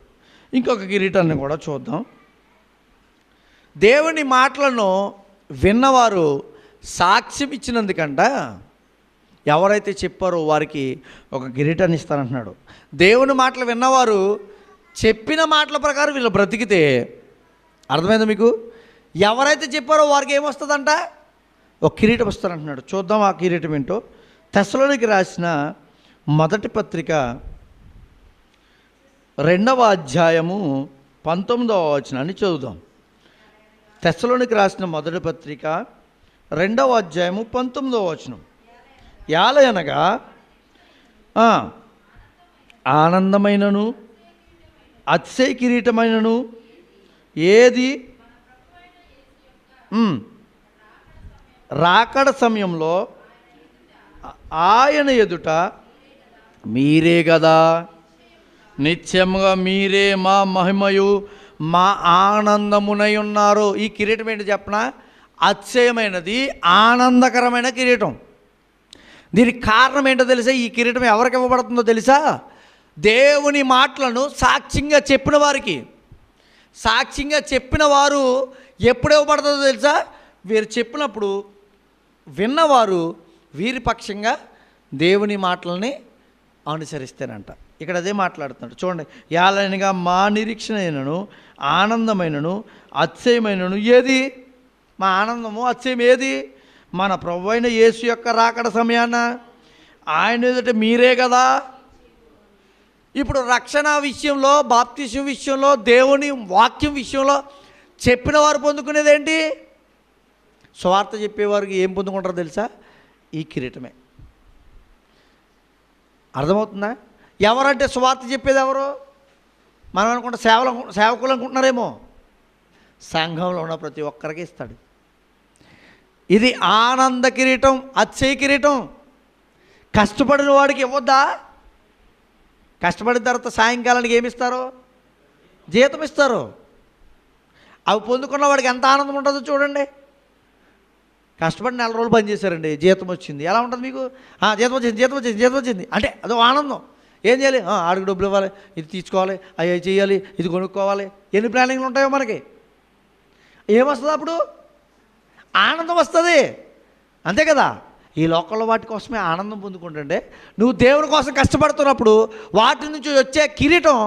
ఇంకొక కిరీటాన్ని కూడా చూద్దాం. దేవుని మాటలను విన్నవారు సాక్ష్యం ఇచ్చినందుకంట ఎవరైతే చెప్పారో వారికి ఒక కిరీటాన్ని ఇస్తానంటున్నాడు. దేవుని మాటలు విన్నవారు చెప్పిన మాటల ప్రకారం వీళ్ళు బ్రతికితే, అర్థమైందా మీకు? ఎవరైతే చెప్పారో వారికి ఏమొస్తుందంట? ఒక కిరీటం వస్తానంటున్నాడు. చూద్దాం ఆ కిరీటం ఏంటో. తెస్సలోనికి రాసిన మొదటి పత్రిక 2వ అధ్యాయము 19వ వచనాన్ని చదువుదాం. తెస్సలోనికి రాసిన మొదటి పత్రిక 2వ అధ్యాయము 19వ వచనం. యాలయనగా ఆనందమైనను అతిశయ కిరీటమైనను ఏది రాకడ సమయంలో ఆయన ఎదుట మీరే కదా, నిత్యముగా మీరే మా మహిమయు మా ఆనందమునై ఉన్నారు. ఈ కిరీటం ఏంటి చెప్పనా? అతిశయమైనది, ఆనందకరమైన కిరీటం. దీనికి కారణం ఏంటో తెలుసా? ఈ కిరీటం ఎవరికి ఇవ్వబడుతుందో తెలుసా? దేవుని మాటలను సాక్ష్యంగా చెప్పిన వారికి. సాక్ష్యంగా చెప్పిన వారు ఎప్పుడు ఇవ్వబడుతుందో తెలుసా? వీరు చెప్పినప్పుడు విన్నవారు వీరి పక్షంగా దేవుని మాటలని అనుసరిస్తేనంట. ఇక్కడ అదే మాట్లాడుతున్నాడు చూడండి. యాలైనగా మా నిరీక్షణ అయినను ఆనందమైనను అతిశయమైనను ఏది? మా ఆనందము అతిశయం ఏది? మన ప్రభువైన యేసు యొక్క రాకడ సమయాన ఆయన ఎదుట మీరే కదా. ఇప్పుడు రక్షణ విషయంలో, బాప్తిసం విషయంలో, దేవుని వాక్యం విషయంలో చెప్పిన వారు పొందుకునేది ఏంటి? స్వార్థ చెప్పేవారికి ఏం పొందుకుంటారో తెలుసా? ఈ కిరీటమే. అర్థమవుతుందా? ఎవరంటే స్వార్థ చెప్పేది ఎవరు? మనం అనుకుంటే సేవకులు అనుకుంటున్నారేమో. సంఘంలో ఉన్న ప్రతి ఒక్కరికి ఇస్తాడు. ఇది ఆనంద కిరీటం, అతిశయ కిరీటం. కష్టపడిన వాడికి ఇవ్వద్దా? కష్టపడిన తర్వాత సాయంకాలానికి ఏమిస్తారు? జీతం ఇస్తారు. అవి పొందుకున్న వాడికి ఎంత ఆనందం ఉంటుందో చూడండి. కష్టపడి 4 రోజులు పని చేశారండి, జీతం వచ్చింది. ఎలా ఉంటుంది మీకు? జీతం వచ్చింది అంటే అదో ఆనందం. ఏం చేయాలి? ఆడికి డబ్బులు ఇవ్వాలి, ఇది తీసుకోవాలి, అవి చేయాలి, ఇది కొనుక్కోవాలి. ఎన్ని ప్లానింగ్లు ఉంటాయో మనకి. ఏమొస్తుంది అప్పుడు? ఆనందం వస్తుంది. అంతే కదా? ఈ లోకంలో వాటి కోసమే ఆనందం పొందుకుంటుంటే, నువ్వు దేవుని కోసం కష్టపడుతున్నప్పుడు వాటి నుంచి వచ్చే కిరీటం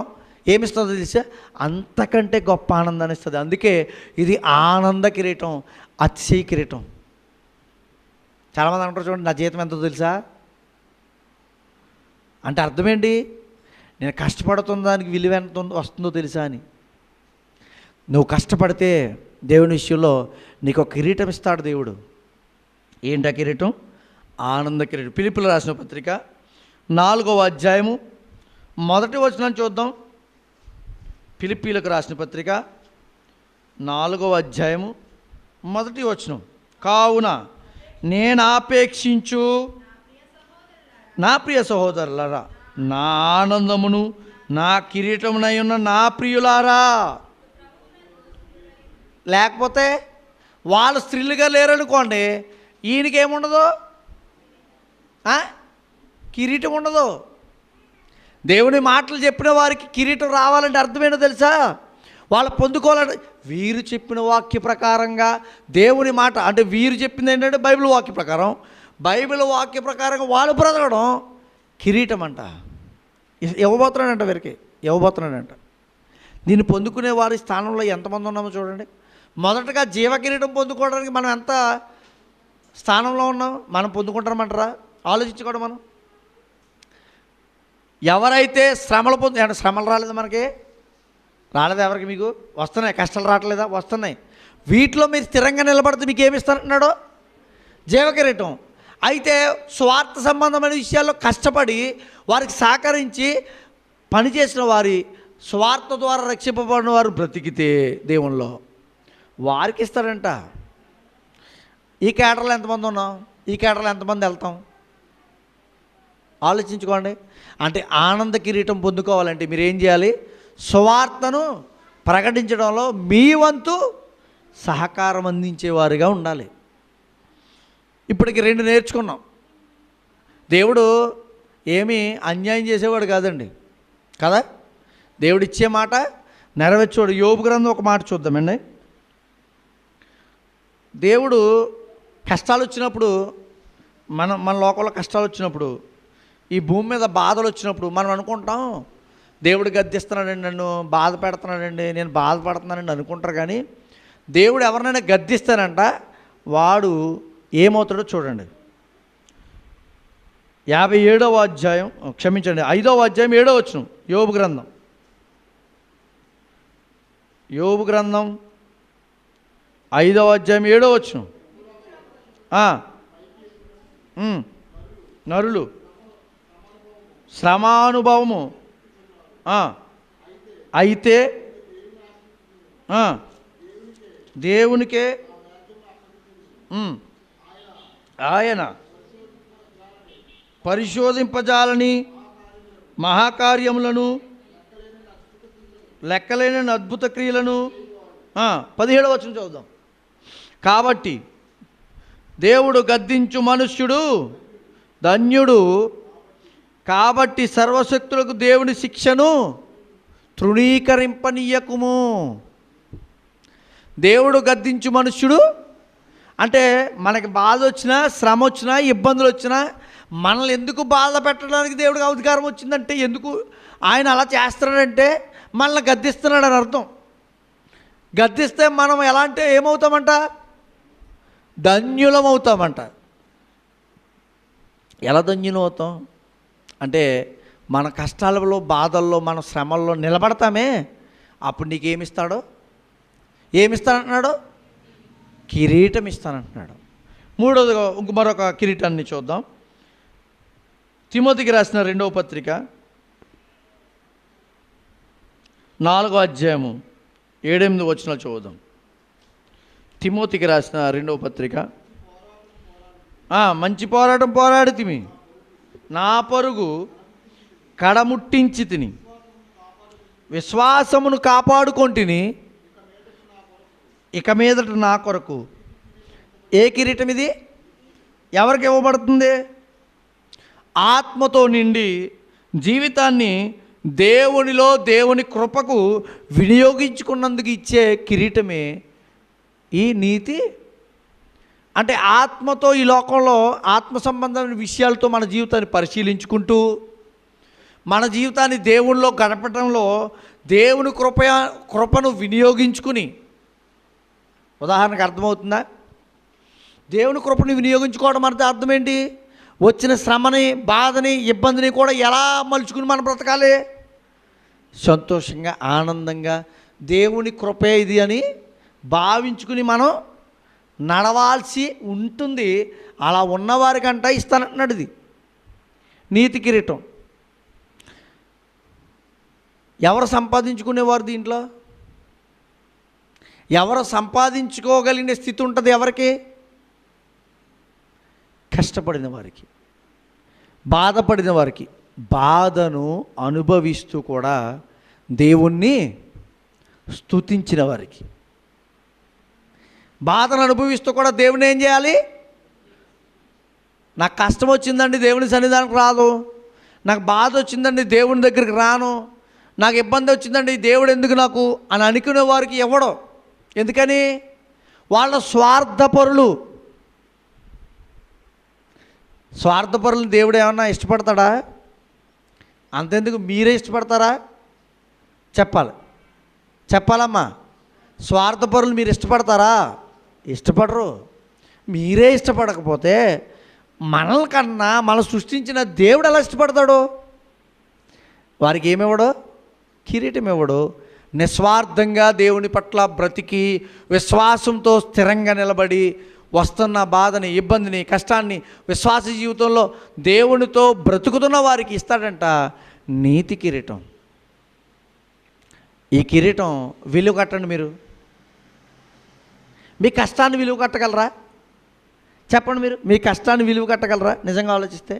ఏమిస్తుందో తెలుసా? అంతకంటే గొప్ప ఆనందాన్ని ఇస్తుంది. అందుకే ఇది ఆనంద కిరీటం, అతిశయ కిరీటం. చాలామంది అంటారు చూడండి, నా జీతం ఎంతో తెలుసా అంటే అర్థం ఏంటి? నేను కష్టపడుతున్న దానికి విలువ ఎంత వస్తుందో తెలుసా అని. నువ్వు కష్టపడితే దేవుని విషయంలో నీకు ఒక కిరీటం ఇస్తాడు దేవుడు. ఏంటా కిరీటం? ఆనంద కిరీటం. ఫిలిప్పీయులకు రాసిన పత్రిక 4వ అధ్యాయము 1వ వచనం చూద్దాం. ఫిలిప్పీయులకు రాసిన పత్రిక 4వ అధ్యాయము 1వ వచనం. కావున నేను ఆపేక్షించు నా ప్రియ సహోదరులారా, నా ఆనందమును నా కిరీటమునై ఉన్న నా ప్రియులారా. లేకపోతే వాళ్ళు స్త్రీలుగా లేరనుకోండి, ఈయనకేముండదు, కిరీటం ఉండదు. దేవుని మాటలు చెప్పిన వారికి కిరీటం రావాలంటే అర్థమేంటో తెలుసా? వాళ్ళు పొందుకోవాలంటే వీరు చెప్పిన వాక్య ప్రకారంగా దేవుని మాట, అంటే వీరు చెప్పింది ఏంటంటే బైబిల్ వాక్య ప్రకారం, బైబిల్ వాక్య ప్రకారంగా వాళ్ళు బ్రతకడం కిరీటం అంట. ఇవ్వబోతున్నాడంట, వీరికి ఇవ్వబోతున్నాడంట. దీన్ని పొందుకునే వారి స్థానంలో ఎంతమంది ఉన్నామో చూడండి. మొదటగా జీవ కిరీటం పొందుకోవడానికి మనం ఎంత స్థానంలో ఉన్నాం? మనం పొందుకుంటామంటారా? ఆలోచించుకోవడం. మనం ఎవరైతే శ్రమలు అంటే శ్రమలు రాలేదు, మనకి రాలేదు, ఎవరికి మీకు వస్తున్నాయి, కష్టాలు రావట్లేదా? వస్తున్నాయి. వీటిలో మీరు స్థిరంగా నిలబడితే మీకు ఏమి ఇస్తానంటున్నాడో? జీవకిరీటం. అయితే స్వార్థ సంబంధమైన విషయాల్లో కష్టపడి వారికి సహకరించి పనిచేసిన వారి, స్వార్థ ద్వారా రక్షింపబడిన వారు బ్రతికితే దేవుల్లో వారికి ఇస్తాడంట. ఈ కేటర్లో ఎంతమంది ఉన్నాం? ఈ కేటర్లో ఎంతమంది వెళ్తాం? ఆలోచించుకోండి. అంటే ఆనంద కిరీటం పొందుకోవాలంటే మీరు ఏం చేయాలి? సువార్తను ప్రకటించడంలో మీ వంతు సహకారం అందించేవారుగా ఉండాలి. ఇప్పటికి 2 నేర్చుకున్నాం. దేవుడు ఏమీ అన్యాయం చేసేవాడు కాదండి కదా. దేవుడు ఇచ్చే మాట నెరవేర్చేవాడు. యోబు గ్రంథం ఒక మాట చూద్దామండి. దేవుడు కష్టాలు వచ్చినప్పుడు, మన లోకంలో కష్టాలు వచ్చినప్పుడు, ఈ భూమి మీద బాధలు వచ్చినప్పుడు మనం అనుకుంటాం దేవుడు గద్దిస్తున్నాడండి, నన్ను బాధ పెడుతున్నాడండి, నేను బాధపడుతున్నానండి అనుకుంటారు. కానీ దేవుడు ఎవరినైనా గద్దిస్తానంట, వాడు ఏమవుతాడో చూడండి. 57వ అధ్యాయం, క్షమించండి, 5వ అధ్యాయం 7వ వచనం, యోబు గ్రంథం 5వ అధ్యాయం 7వ వచనం. నరులు శ్రమానుభవము అయితే దేవునికే ఆయన పరిశోధింపజాలని మహాకార్యములను లెక్కలేని అద్భుత క్రియలను. 17వ వచనం చదువుదాం. కాబట్టి దేవుడు గద్దించు మనుష్యుడు ధన్యుడు, కాబట్టి సర్వశక్తులకు దేవుని శిక్షను తృణీకరింపనీయకుము. దేవుడు గద్దించు మనుష్యుడు అంటే మనకి బాధ వచ్చినా, శ్రమ వచ్చినా, ఇబ్బందులు వచ్చినా మనల్ని ఎందుకు బాధ పెట్టడానికి దేవుడికి అధికారం వచ్చిందంటే, ఎందుకు ఆయన అలా చేస్తున్నాడంటే మనల్ని గద్దిస్తున్నాడని అర్థం. గద్దిస్తే మనం ఎలా అంటే ఏమవుతామంట? ధన్యులం అవుతామంట. ఎలా ధన్యులం అవుతాం అంటే, మన కష్టాలలో, బాధల్లో, మన శ్రమల్లో నిలబడతామే. అప్పుడు నీకేమిస్తాడో? ఏమిస్తానంటున్నాడు? కిరీటం ఇస్తానంటున్నాడు. మూడోదిగా మరొక కిరీటాన్ని చూద్దాం. తిమోతికి రాసిన 2వ పత్రిక 4వ అధ్యాయము 7-8 వచనాలు చూద్దాం. తిమోతికి రాసిన 2వ పత్రిక. మంచి పోరాటం పోరాడితిమి, నా పరుగు కడముట్టించి తిని, విశ్వాసమును కాపాడుకొంటిని, ఇక మీదట నా కొరకు. ఏ కిరీటం ఇది? ఎవరికి ఇవ్వబడుతుంది? ఆత్మతో నిండి జీవితాన్ని దేవునిలో, దేవుని కృపకు వినియోగించుకున్నందుకు ఇచ్చే కిరీటమే ఈ నీతి. అంటే ఆత్మతో ఈ లోకంలో ఆత్మ సంబంధమైన విషయాలతో మన జీవితాన్ని పరిశీలించుకుంటూ, మన జీవితాన్ని దేవునిలో గడపడంలో దేవుని కృపను వినియోగించుకుని, ఉదాహరణకు అర్థమవుతుందా? దేవుని కృపను వినియోగించుకోవడం అంటే అర్థం ఏంటి? వచ్చిన శ్రమని, బాధని, ఇబ్బందిని కూడా ఎలా మలుచుకుని మనం బ్రతకాలి? సంతోషంగా, ఆనందంగా దేవుని కృపే ఇది అని భావించుకుని మనం నడవాల్సి ఉంటుంది. అలా ఉన్నవారికంట ఇస్తానంటున్నాడు ఇది నీతి కిరీటం. ఎవరు సంపాదించుకునేవారు దీంట్లో? ఎవరు సంపాదించుకోగలిగిన స్థితి ఉంటుంది ఎవరికి? కష్టపడిన వారికి. బాధపడిన వారికి, బాధను అనుభవిస్తూ కూడా దేవుణ్ణి స్తుతించిన వారికి. బాధను అనుభవిస్తూ కూడా దేవుని ఏం చేయాలి? నాకు కష్టం వచ్చిందండి దేవుని సన్నిధానికి రాదు, నాకు బాధ వచ్చిందండి దేవుని దగ్గరికి రాను, నాకు ఇబ్బంది వచ్చిందండి దేవుడు ఎందుకు నాకు అని అనుకునే వారికి ఇవ్వడు. ఎందుకని? వాళ్ళ స్వార్థపరులు. స్వార్థపరులు దేవుడు ఏమన్నా ఇష్టపడతాడా? అంతెందుకు మీరే ఇష్టపడతారా? చెప్పాలమ్మా. స్వార్థపరులు మీరు ఇష్టపడతారా? ఇష్టపడరు. మీరే ఇష్టపడకపోతే మనల్ని కన్నా మనం సృష్టించిన దేవుడు ఎలా ఇష్టపడతాడు? వారికి ఏమివ్వడు? కిరీటం ఇవ్వడు. నిస్వార్థంగా దేవుని పట్ల బ్రతికి విశ్వాసంతో స్థిరంగా నిలబడి వస్తున్న బాధని, ఇబ్బందిని, కష్టాన్ని విశ్వాస జీవితంలో దేవునితో బ్రతుకుతున్న వారికి ఇస్తాడంట నీతి కిరీటం. ఈ కిరీటం విలువ కట్టండి. మీరు మీ కష్టాన్ని విలువ కట్టగలరా? చెప్పండి. మీరు మీ కష్టాన్ని విలువ కట్టగలరా నిజంగా ఆలోచిస్తే?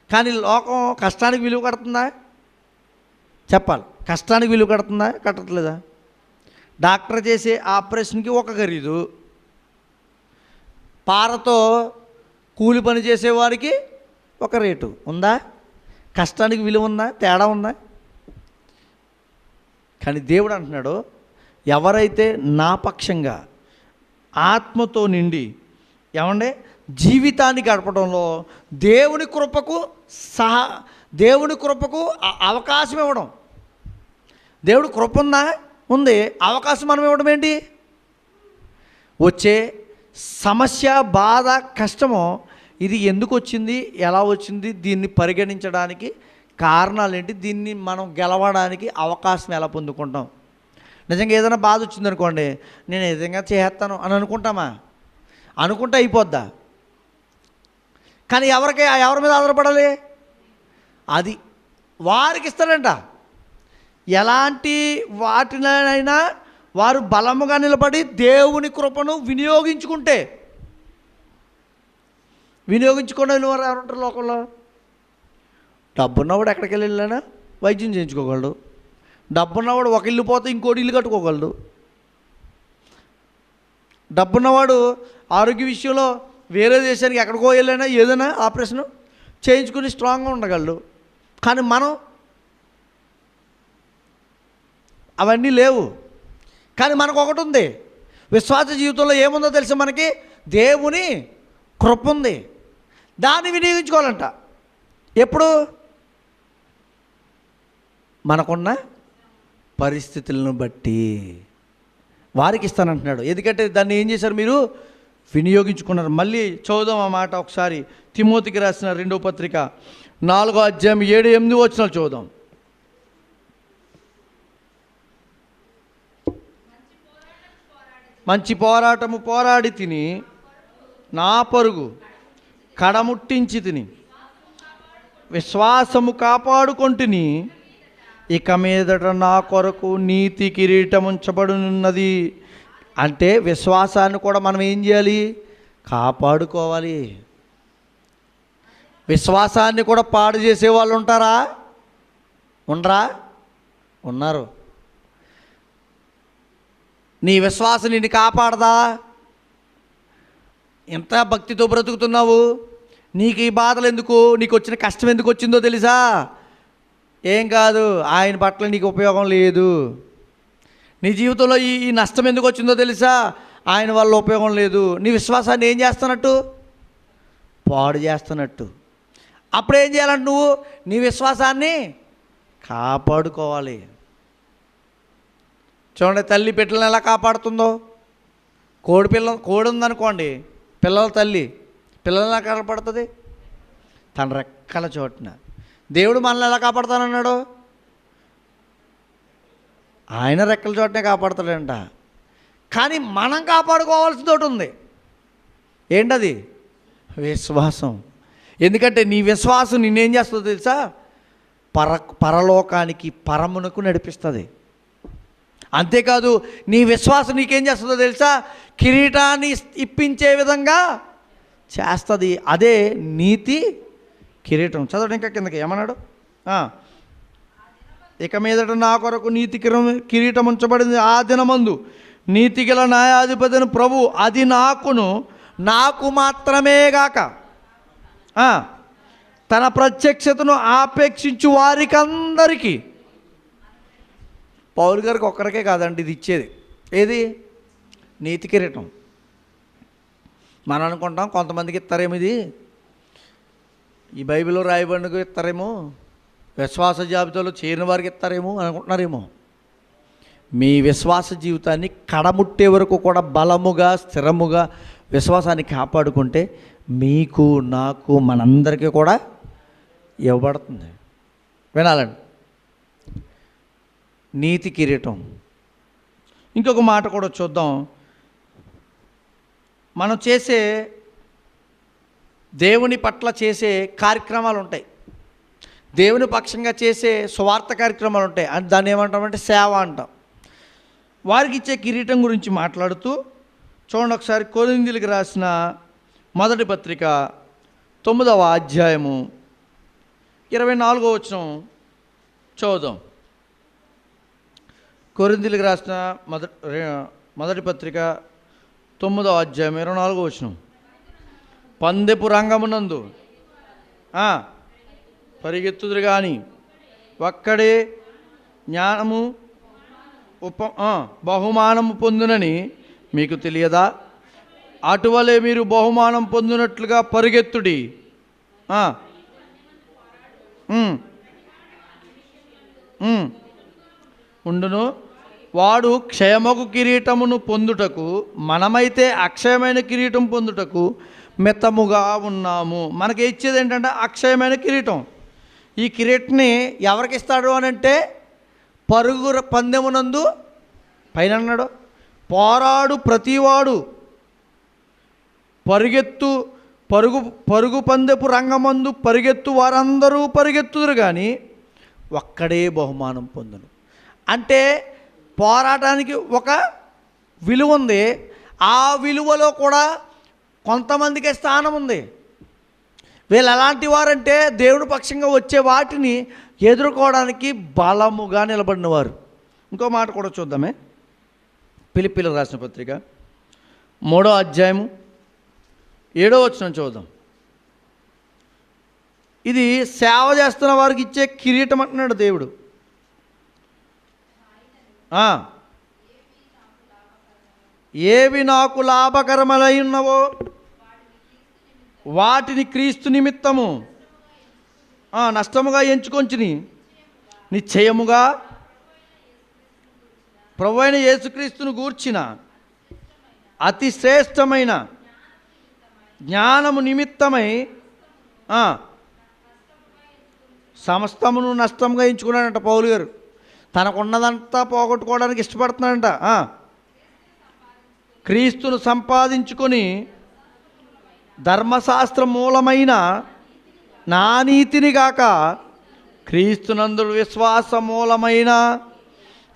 కానీ లోకం కష్టానికి విలువ కడుతుందా? చెప్పాలి. కష్టానికి విలువ కడుతుందా? కట్టట్లేదా? డాక్టర్ చేసే ఆపరేషన్కి ఒక ఖరీదు, పారతో కూలి పని చేసేవారికి ఒక రేటు ఉందా? కష్టానికి విలువ ఉందా? తేడా ఉందా? కానీ దేవుడు అంటున్నాడు, ఎవరైతే నా పక్షంగా ఆత్మతో నిండి ఏమంటే జీవితాన్ని గడపడంలో దేవుని కృపకు అవకాశం ఇవ్వడం. దేవుడు కృప ఉందా? ఉంది. అవకాశం మనం ఇవ్వడం ఏంటి? వచ్చే సమస్య, బాధ, కష్టమో ఇది ఎందుకు వచ్చింది, ఎలా వచ్చింది, దీన్ని పరిగణించడానికి కారణాలు ఏంటి, దీన్ని మనం గెలవడానికి అవకాశం ఎలా పొందుకుంటాం? నిజంగా ఏదైనా బాధ వచ్చిందనుకోండి, నేను నిజంగా చేస్తాను అని అనుకుంటామా? అనుకుంటే అయిపోద్దా? కానీ ఎవరి మీద ఆధారపడాలి? అది వారికి ఇస్తాడంట. ఎలాంటి వాటినైనా వారు బలముగా నిలబడి దేవుని కృపను వినియోగించుకునే వారు ఎవరుంటారు లోకంలో? డబ్బున్నవాడు ఎక్కడికి వెళ్ళినా వైద్యం చేయించుకోగలడు. డబ్బున్నవాడు ఒక ఇల్లు పోతే ఇంకోటి ఇల్లు కట్టుకోగలడు. డబ్బున్నవాడు ఆరోగ్య విషయంలో వేరే దేశానికి ఎక్కడికో వెళ్ళైనా ఏదైనా ఆపరేషన్ చేయించుకుని స్ట్రాంగ్గా ఉండగలడు. కానీ మనం అవన్నీ లేవు. కానీ మనకు ఒకటి ఉంది. విశ్వాస జీవితంలో ఏముందో తెలుసా? మనకి దేవుని కృప ఉంది. దాన్ని వినియోగించుకోవాలంట. ఎప్పుడు? మనకున్న పరిస్థితులను బట్టి వారికి ఇస్తానంటున్నాడు. ఎందుకంటే దాన్ని ఏం చేశారు? మీరు వినియోగించుకున్నారు. మళ్ళీ చదువుదాం ఆ మాట ఒకసారి. తిమోతికి రాసిన 2వ పత్రిక 4వ అధ్యాయం 7-8 వచనాలు చదువుదాం. మంచి పోరాటము పోరాడి తిని నా పరుగు కడముట్టించి తిని విశ్వాసము కాపాడుకొంటిని, ఇక మీదట నా కొరకు నీతి కిరీటం ఉంచబడునున్నది. అంటే విశ్వాసాన్ని కూడా మనం ఏం చేయాలి? కాపాడుకోవాలి. విశ్వాసాన్ని కూడా పాడు చేసే వాళ్ళు ఉంటారా? ఉండరా? ఉన్నారు. నీ విశ్వాసం నిన్ను కాపాడదా? ఎంత భక్తితో బ్రతుకుతున్నావు? నీకు ఈ బాధలు ఎందుకు, నీకు వచ్చిన కష్టం ఎందుకు వచ్చిందో తెలుసా? ఏం కాదు, ఆయన పట్ల నీకు ఉపయోగం లేదు. నీ జీవితంలో ఈ నష్టం ఎందుకు వచ్చిందో తెలుసా? ఆయన వల్ల ఉపయోగం లేదు. నీ విశ్వాసాన్ని ఏం చేస్తున్నట్టు? పాడు చేస్తున్నట్టు. అప్పుడేం చేయాలంటే నువ్వు నీ విశ్వాసాన్ని కాపాడుకోవాలి. చూడండి, తల్లి పిల్లల్ని ఎలా కాపాడుతుందో. కోడి ఉందనుకోండి, పిల్లల తల్లి పిల్లల్ని ఎలా కాపాడుతుంది? తన రెక్కల చోటున. దేవుడు మనల్ని ఎలా కాపాడుతానన్నాడు? ఆయన రెక్కల చోటనే కాపాడుతాడంట. కానీ మనం కాపాడుకోవాల్సిన ఒకటి ఉంది. ఏంటది? విశ్వాసం. ఎందుకంటే నీ విశ్వాసం నిన్నేం చేస్తుందో తెలుసా? పరలోకానికి, పరమునకు నడిపిస్తుంది. అంతేకాదు, నీ విశ్వాసం నీకేం చేస్తుందో తెలుసా? కిరీటాన్ని ఇప్పించే విధంగా చేస్తుంది. అదే నీతి కిరీటం. చదవండి ఇంకా కిందకి ఏమన్నాడు? ఇక మీదట నా కొరకు నీతి కిరీటం ఉంచబడింది. ఆ దినమందు నీతి గల న్యాయాధిపతిని ప్రభు అది నాకు మాత్రమే గాక తన ప్రత్యక్షతను ఆపేక్షించు వారికి అందరికీ. పౌలు గారికి ఒక్కరికే కాదండి ఇది ఇచ్చేది. ఏది? నీతి కిరీటం. మనం అనుకుంటాం కొంతమందికి ఇస్తారేమో, ఇది ఈ బైబిల్లో రాయబడినకు ఇస్తారేమో, విశ్వాస జాబితాలో చేరిన వారికి ఇస్తారేమో అనుకుంటున్నారేమో. మీ విశ్వాస జీవితాన్ని కడముట్టే వరకు కూడా బలముగా స్థిరముగా విశ్వాసాన్ని కాపాడుకుంటే మీకు నాకు మనందరికీ కూడా ఇవ్వబడుతుంది. వినాలండి, నీతి కిరీటం. ఇంకొక మాట కూడా చూద్దాం. మనం చేసే దేవుని పట్ల చేసే కార్యక్రమాలు ఉంటాయి, దేవుని పక్షంగా చేసే సువార్త కార్యక్రమాలు ఉంటాయి. దాన్ని ఏమంటామంటే సేవ అంటాం. వారికి ఇచ్చే కిరీటం గురించి మాట్లాడుతూ చూడండి ఒకసారి. కొరింథీయులకు రాసిన మొదటి పత్రిక 9వ అధ్యాయము 24వ వచనం చదువుదాం. కొరింథీయులకు రాసిన మొదటి పత్రిక 9వ అధ్యాయం 24వ వచనం. పందెపు రంగమునందు పరిగెత్తుదురు కానీ ఒక్కడే జ్ఞానము బహుమానము పొందునని మీకు తెలియదా? అటువలే మీరు బహుమానం పొందినట్లుగా పరిగెత్తుడి. ఉండును. వాడు క్షయమగు కిరీటమును పొందుటకు, మనమైతే అక్షయమైన కిరీటం పొందుటకు మితముగా ఉన్నాము. మనకి ఇచ్చేది ఏంటంటే అక్షయమైన కిరీటం. ఈ కిరీటాన్ని ఎవరికి ఇస్తాడు అని అంటే, పరుగు పందెమునందు పైన అన్నాడు, పోరాడు ప్రతివాడు పరుగు పందెపు రంగమందు పరిగెత్తు వారందరూ పరిగెత్తుదురు కానీ ఒక్కడే బహుమానం పొందును. అంటే పోరాటానికి ఒక విలువ ఉంది. ఆ విలువలో కూడా కొంతమందికి స్థానం ఉంది. వీళ్ళు ఎలాంటి వారంటే దేవుని పక్షంగా వచ్చే వాటిని ఎదుర్కోవడానికి బలముగా నిలబడిన వారు. ఇంకో మాట కూడా చూద్దామే. ఫిలిప్పీయులకు రాసిన పత్రిక 3వ అధ్యాయము 7వ వచనం చూద్దాం. ఇది సేవ చేస్తున్న వారికి ఇచ్చే కిరీటం అంటున్నాడు దేవుడు. ఏవి నాకు లాభకరమై ఉన్నవో వాటిని క్రీస్తు నిమిత్తము నష్టముగా ఎంచుకొంచుని నిశ్చయముగా ప్రభువైన యేసుక్రీస్తును గూర్చిన అతి శ్రేష్టమైన జ్ఞానము నిమిత్తమై సమస్తమును నష్టంగా ఎంచుకున్నాడంట పౌలు గారు. తనకున్నదంతా పోగొట్టుకోవడానికి ఇష్టపడుతున్నాడంట. క్రీస్తును సంపాదించుకొని ధర్మశాస్త్ర మూలమైన నా నీతిని గాక క్రీస్తునందు విశ్వాస మూలమైన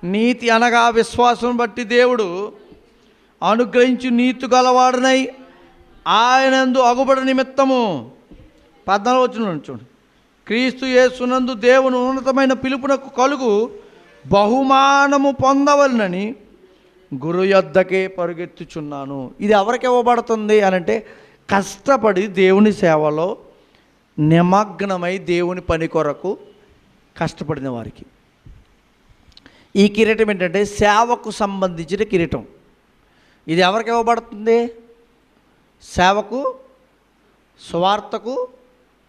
నీతి అనగా విశ్వాసం బట్టి దేవుడు అనుగ్రహించి నీతి గలవాడునై ఆయనందు అగుబడి నిమిత్తము 14వ వచనం చూడండి. క్రీస్తు యేసునందు దేవుని ఉన్నతమైన పిలుపునకు కలుగు బహుమానము పొందవలనని గురు యొద్దకే పరుగెత్తుచున్నాను. ఇది ఎవరికి ఇవ్వబడుతుంది అనంటే, కష్టపడి దేవుని సేవలో నిమగ్నమై దేవుని పని కొరకు కష్టపడిన వారికి. ఈ కిరీటం ఏంటంటే సేవకు సంబంధించిన కిరీటం. ఇది ఎవరికి ఇవ్వబడుతుంది? సేవకు సువార్తకు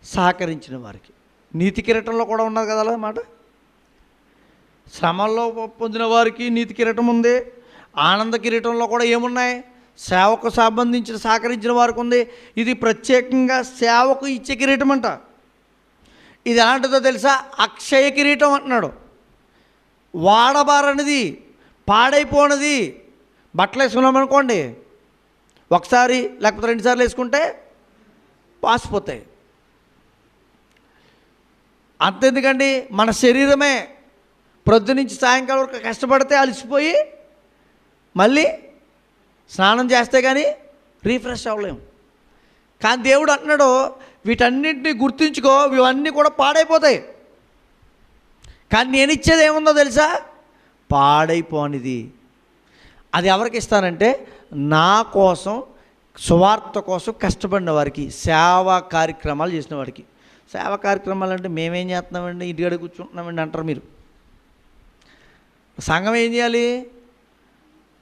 సహకరించిన వారికి. నీతి కిరీటంలో కూడా ఉన్నది కదా అన్నమాట. శ్రమల్లో పొందిన వారికి నీతి కిరీటం ఉంది. ఆనంద కిరీటంలో కూడా ఏమున్నాయి? సేవకు సంబంధించిన సహకరించిన వారికి ఉంది. ఇది ప్రత్యేకంగా సేవకు ఇచ్చే కిరీటం అంట. ఇది ఎలాంటిదో తెలుసా? అక్షయ కిరీటం అంటున్నాడు. వాడబారనిది, పాడైపోనిది. బట్టలు వేసుకున్నాం అనుకోండి, ఒకసారి లేకపోతే 2 సార్లు వేసుకుంటే పాసిపోతాయి. అంతెందుకండి, మన శరీరమే ప్రొద్దునుంచి సాయంకాలం వరకు కష్టపడితే అలసిపోయి మళ్ళీ స్నానం చేస్తే కానీ రీఫ్రెష్ అవ్వలేము. కానీ దేవుడు అంటున్నాడు వీటన్నింటినీ గుర్తుంచుకో, ఇవన్నీ కూడా పాడైపోతాయి. కానీ నేను ఇచ్చేది ఏముందో తెలుసా? పాడైపోనిది. అది ఎవరికి ఇస్తానంటే నా కోసం, సువార్త కోసం కష్టపడిన వారికి, సేవా కార్యక్రమాలు చేసిన వారికి. సేవా కార్యక్రమాలు అంటే మేమేం చేస్తున్నామండి, ఇంటికాడ కూర్చుంటున్నామండి అంటారు మీరు. సంఘం ఏం చేయాలి?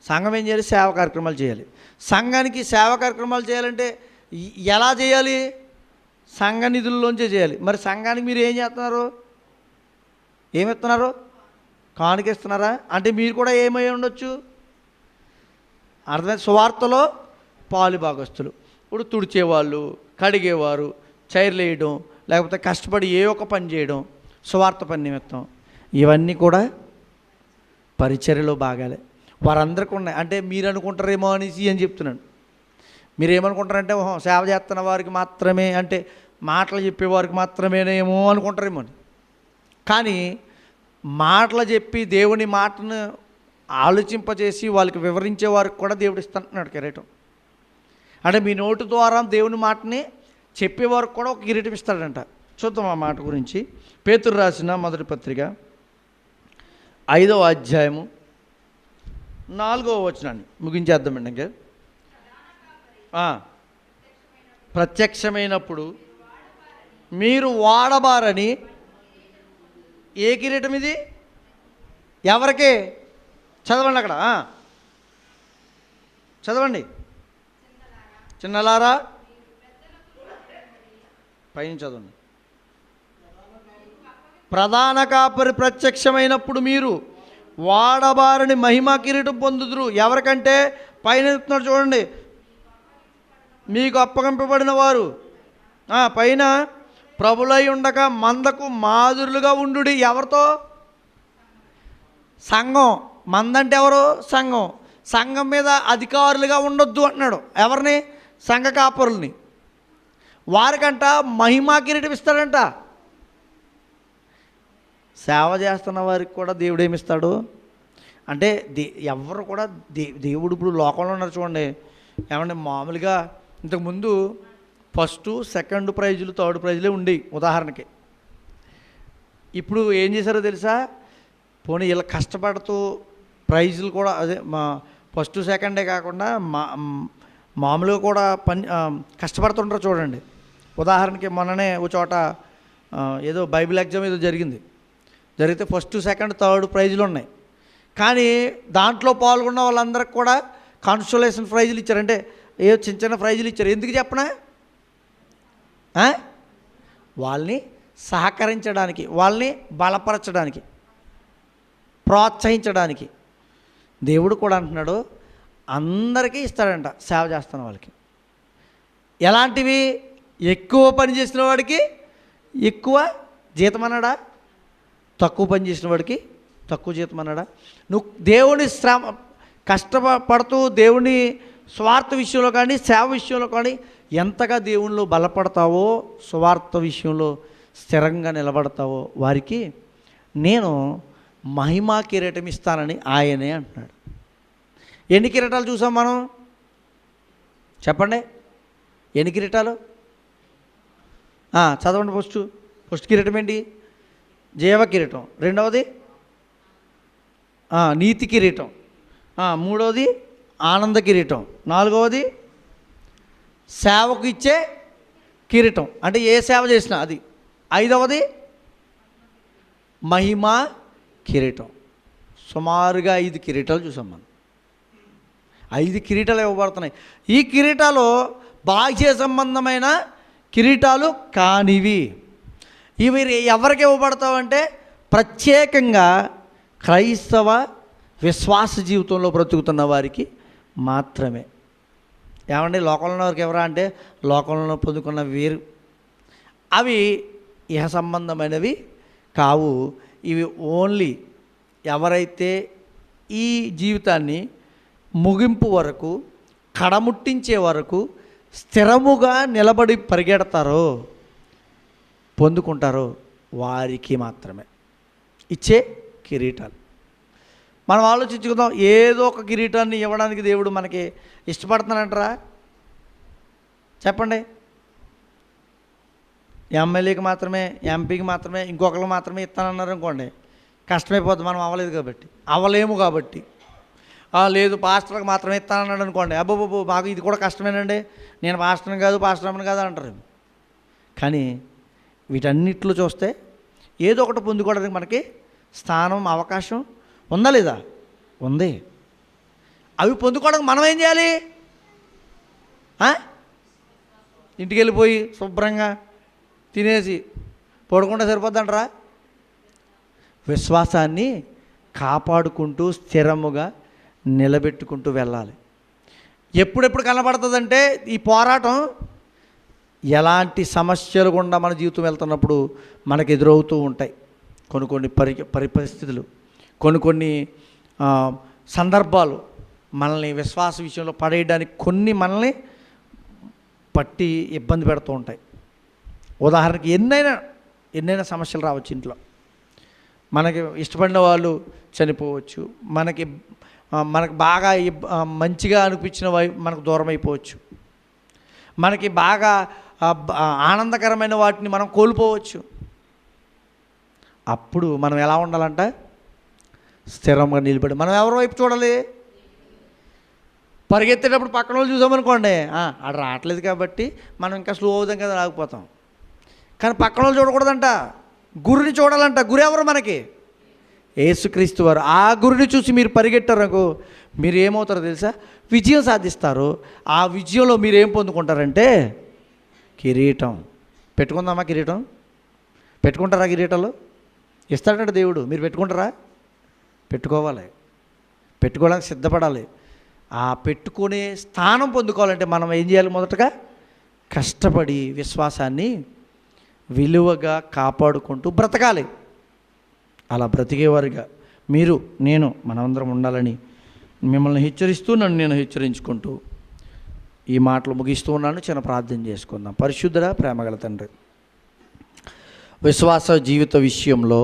సంఘం ఏం చేయాలి? సేవా కార్యక్రమాలు చేయాలి. సంఘానికి సేవా కార్యక్రమాలు చేయాలంటే ఎలా చేయాలి? సంఘ నిధుల్లోంచే చేయాలి. మరి సంఘానికి మీరు ఏం చేస్తున్నారు? ఏమిస్తున్నారు? కానుకిస్తున్నారా? అంటే మీరు కూడా ఏమై ఉండొచ్చు? అర్థమైంది? సువార్తలో పాలు భాగస్తులు. ఇప్పుడు తుడిచేవాళ్ళు, కడిగేవారు, చైర్లు వేయడం, లేకపోతే కష్టపడి ఏ ఒక్క పని చేయడం, సువార్త పని నిమిత్తం, ఇవన్నీ కూడా పరిచర్యలో భాగాలే. వారందరికీ ఉన్నాయి. అంటే మీరు అనుకుంటారేమో అనేసి అని చెప్తున్నాను. మీరు ఏమనుకుంటారంటే సేవ చేస్తున్న వారికి మాత్రమే, అంటే మాటలు చెప్పేవారికి మాత్రమేనేమో అనుకుంటారేమో అని. కానీ మాటలు చెప్పి దేవుని మాటను ఆలోచింపజేసి వాళ్ళకి వివరించే వారికి కూడా దేవుడు ఇస్తున్నాడు కిరీటం. అంటే మీ నోటి ద్వారా దేవుని మాటని చెప్పేవారికి కూడా ఒక కిరీటం ఇస్తాడంట. చూద్దాం ఆ మాట గురించి. పేతురు రాసిన మొదటి పత్రిక 5వ అధ్యాయము 4వ వచనాన్ని ముగించేద్దామండి. ఇంకా ప్రత్యక్షమైనప్పుడు మీరు వాడబారని ఏ కిరీటం ఇది? ఎవరికి? చదవండి అక్కడ, చదవండి. చిన్నలారా, పైన చదవండి. ప్రధాన కాపరి ప్రత్యక్షమైనప్పుడు మీరు వాడబారని మహిమా కిరీటం పొందుదురు. ఎవరికంటే? పైన చెప్తున్నాడు చూడండి, మీకు అప్పగింపబడిన వారు. పైన ప్రభులై ఉండగా మందకు మాదిరులుగా ఉండుడి. ఎవరితో? సంఘం. మందంటే ఎవరు? సంఘం. సంఘం మీద అధికారులుగా ఉండొద్దు అంటున్నాడు. ఎవరిని? సంఘ కాపరుల్ని. వారికంట మహిమా కిరీటం ఇస్తాడంట. సేవ చేస్తున్న వారికి కూడా దేవుడు ఏమిస్తాడు అంటే ఎవరు కూడా దేవుడు ఇప్పుడు లోకంలో ఉన్నారు చూడండి. ఏమంటే మామూలుగా ఇంతకుముందు ఫస్ట్, సెకండ్ ప్రైజులు, థర్డ్ ప్రైజులే ఉండేవి ఉదాహరణకి. ఇప్పుడు ఏం చేశారో తెలుసా? పోనీ ఇలా కష్టపడుతూ ప్రైజులు కూడా అదే ఫస్ట్ సెకండే కాకుండా మామూలుగా కూడా కష్టపడుతుంటారు చూడండి. ఉదాహరణకి మొన్ననే ఒక చోట ఏదో బైబిల్ ఎగ్జామ్ ఏదో జరిగితే ఫస్ట్, సెకండ్, థర్డ్ ప్రైజులు ఉన్నాయి. కానీ దాంట్లో పాల్గొన్న వాళ్ళందరికి కూడా కాన్సోలేషన్ ప్రైజులు ఇచ్చారు. అంటే ఏదో చిన్న చిన్న ప్రైజులు ఇచ్చారు. ఎందుకు చెప్పనా? వాళ్ళని సహకరించడానికి, వాళ్ళని బలపరచడానికి, ప్రోత్సహించడానికి. దేవుడు కూడా అంటున్నాడు అందరికీ ఇస్తాడంట సేవ చేస్తున్న వాళ్ళకి. ఎలాంటివి? ఎక్కువ పని చేసిన వాడికి ఎక్కువ జీతం అన్నాడా? తక్కువ పని చేసిన వాడికి తక్కువ జీతం అన్నాడా? నువ్వు దేవుని కష్టపడుతూ దేవుని స్వార్థ విషయంలో కానీ సేవ విషయంలో కానీ ఎంతగా దేవునిలో బలపడతావో, స్వార్థ విషయంలో స్థిరంగా నిలబడతావో వారికి నేను మహిమా కిరీటం ఇస్తానని ఆయనే అంటున్నాడు. ఎన్ని కిరీటాలు చూసాం మనం? చెప్పండి, ఎన్ని కిరీటాలు? చదవండి. ఫస్ట్ కిరీటం ఏంటి? జీవ కిరీటం. రెండవది నీతి కిరీటం. మూడవది ఆనంద కిరీటం. నాలుగవది సేవకు ఇచ్చే కిరీటం, అంటే ఏ సేవ చేసినా అది. ఐదవది మహిమా కిరీటం. సుమారుగా 5 కిరీటాలు చూసాం మనం. 5 కిరీటాలు ఇవ్వబడుతున్నాయి. ఈ కిరీటాలు బాహ్య సంబంధమైన కిరీటాలు కానివి. ఇవి ఎవరికి ఇవ్వబడతావంటే ప్రత్యేకంగా క్రైస్తవ విశ్వాస జీవితంలో బ్రతుకుతున్న వారికి మాత్రమే. ఏమండి లోకంలో వారికి ఎవరా అంటే లోకంలో పొందుకున్న వీరు. అవి ఇహ సంబంధమైనవి కావు. ఇవి ఓన్లీ ఎవరైతే ఈ జీవితాన్ని ముగింపు వరకు, కడముట్టించే వరకు స్థిరముగా నిలబడి పరిగెడతారో, పొందుకుంటారో వారికి మాత్రమే ఇచ్చే కిరీటాలు. మనం ఆలోచించుకుందాం, ఏదో ఒక కిరీటాన్ని ఇవ్వడానికి దేవుడు మనకి ఇష్టపడుతున్నాడంటారా? చెప్పండి. ఎమ్మెల్యేకి మాత్రమే, ఎంపీకి మాత్రమే, ఇంకొకరికి మాత్రమే ఇస్తానన్నారు అనుకోండి, కష్టమైపోద్ది. మనం అవ్వలేదు కాబట్టి, అవ్వలేము కాబట్టి. లేదు పాస్టర్కి మాత్రమే ఇస్తానన్నాడు అనుకోండి, అబ్బో బాగా ఇది కూడా కష్టమేనండి, నేను పాస్టర్ని కాదు పాస్టర్ అమ్మని కాదు అంటారు. కానీ వీటన్నిటిలో చూస్తే ఏదో ఒకటి పొందుకోవడానికి మనకి స్థానం, అవకాశం ఉందా లేదా? ఉంది. అవి పొందుకోవడానికి మనం ఏం చేయాలి? ఇంటికి వెళ్ళిపోయి శుభ్రంగా తినేసి పడుకుంటే సరిపోద్దంటారా? విశ్వాసాన్ని కాపాడుకుంటూ స్థిరముగా నిలబెట్టుకుంటూ వెళ్ళాలి. ఎప్పుడెప్పుడు కనబడుతుందంటే ఈ పోరాటం ఎలాంటి సమస్యలు గుండా మన జీవితం వెళ్తున్నప్పుడు మనకు ఎదురవుతూ ఉంటాయి. కొన్ని పరిస్థితులు, కొన్ని సందర్భాలు మనల్ని విశ్వాస విషయంలో పడేయడానికి కొన్ని మనల్ని పట్టి ఇబ్బంది పెడుతూ ఉంటాయి. ఉదాహరణకి ఎన్నైనా సమస్యలు రావచ్చు. ఇంట్లో మనకి ఇష్టపడిన వాళ్ళు చనిపోవచ్చు, మనకి బాగా మంచిగా అనిపించిన మనకు దూరం అయిపోవచ్చు, మనకి బాగా ఆనందకరమైన వాటిని మనం కోల్పోవచ్చు. అప్పుడు మనం ఎలా ఉండాలంట? స్థిరంగా నిలబడి. మనం ఎవరి వైపు చూడాలి? పరిగెత్తేటప్పుడు పక్కన వాళ్ళు చూసామనుకోండి, ఆడ రావట్లేదు కాబట్టి మనం ఇంకా స్లో అవుతాం కదా, ఆగిపోతాం. కానీ పక్కన వాళ్ళు చూడకూడదంట, గురిని చూడాలంట. గురి ఎవరు? మనకి యేసుక్రీస్తు వారు. ఆ గురిని చూసి మీరు పరిగెట్టారనుకో, మీరు ఏమవుతారో తెలుసా? విజయం సాధిస్తారు. ఆ విజయంలో మీరు ఏం పొందుకుంటారంటే కిరీటం. పెట్టుకుందామా కిరీటం? పెట్టుకుంటారా? కిరీటాలు ఇస్తాడంటే దేవుడు. మీరు పెట్టుకుంటారా? పెట్టుకోవాలి. పెట్టుకోవడానికి సిద్ధపడాలి. ఆ పెట్టుకునే స్థానం పొందుకోవాలంటే మనం ఏం చేయాలి? మొదటగా కష్టపడి విశ్వాసాన్ని విలువగా కాపాడుకుంటూ బ్రతకాలి. అలా బ్రతికేవారుగా మీరు, నేను, మనమందరం ఉండాలని మిమ్మల్ని హెచ్చరిస్తూ, నన్ను నేను హెచ్చరించుకుంటూ ఈ మాటలు ముగిస్తూ ఉన్నాను. చిన్న ప్రార్థన చేసుకుందాం. పరిశుద్ధుడా, ప్రేమగల తండ్రి, విశ్వాస జీవిత విషయంలో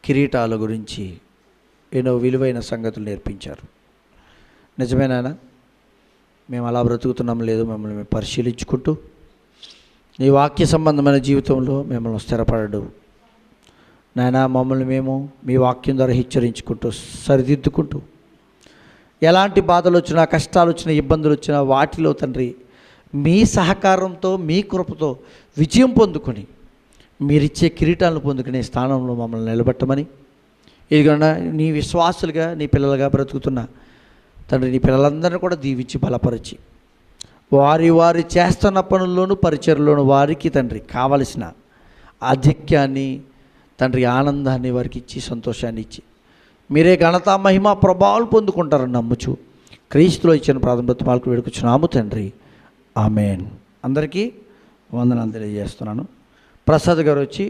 కిరీటాల గురించి ఎన్నో విలువైన సంగతులు నేర్పించారు. నిజమేనా? మేము అలా బ్రతుకుతున్నాం లేదు, మిమ్మల్ని మేము పరిశీలించుకుంటూ నీ వాక్య సంబంధమైన జీవితంలో మిమ్మల్ని స్థిరపడడు నాయనా, మమ్మల్ని మేము మీ వాక్యం ద్వారా హెచ్చరించుకుంటూ సరిదిద్దుకుంటూ, ఎలాంటి బాధలు వచ్చినా, కష్టాలు వచ్చినా, ఇబ్బందులు వచ్చినా వాటిలో తండ్రి మీ సహకారంతో, మీ కృపతో విజయం పొందుకొని మీరిచ్చే కిరీటాలను పొందుకునే స్థానంలో మమ్మల్ని నిలబెట్టమని, ఇదిగోండి నీ విశ్వాసులుగా, నీ పిల్లలుగా బ్రతుకుతున్న తండ్రి, నీ పిల్లలందరినీ కూడా దీవించి బలపరిచి, వారి చేస్తున్న పనుల్లోనూ పరిచర్లోనూ వారికి తండ్రి కావలసిన ఆధిక్యాన్ని తండ్రి, ఆనందాన్ని వారికి ఇచ్చి, సంతోషాన్ని ఇచ్చి, మీరే ఘనత, మహిమ, ప్రభావాలు పొందుకుంటారని నమ్ముచు క్రీస్తులో ఇచ్చిన ప్రార్థన బ్రతిమాలకు వేడుకొచ్చున్నాము తండ్రి. ఆమెన్. అందరికీ వందనాలు తెలియజేస్తున్నాను. ప్రసాద్ గారు వచ్చి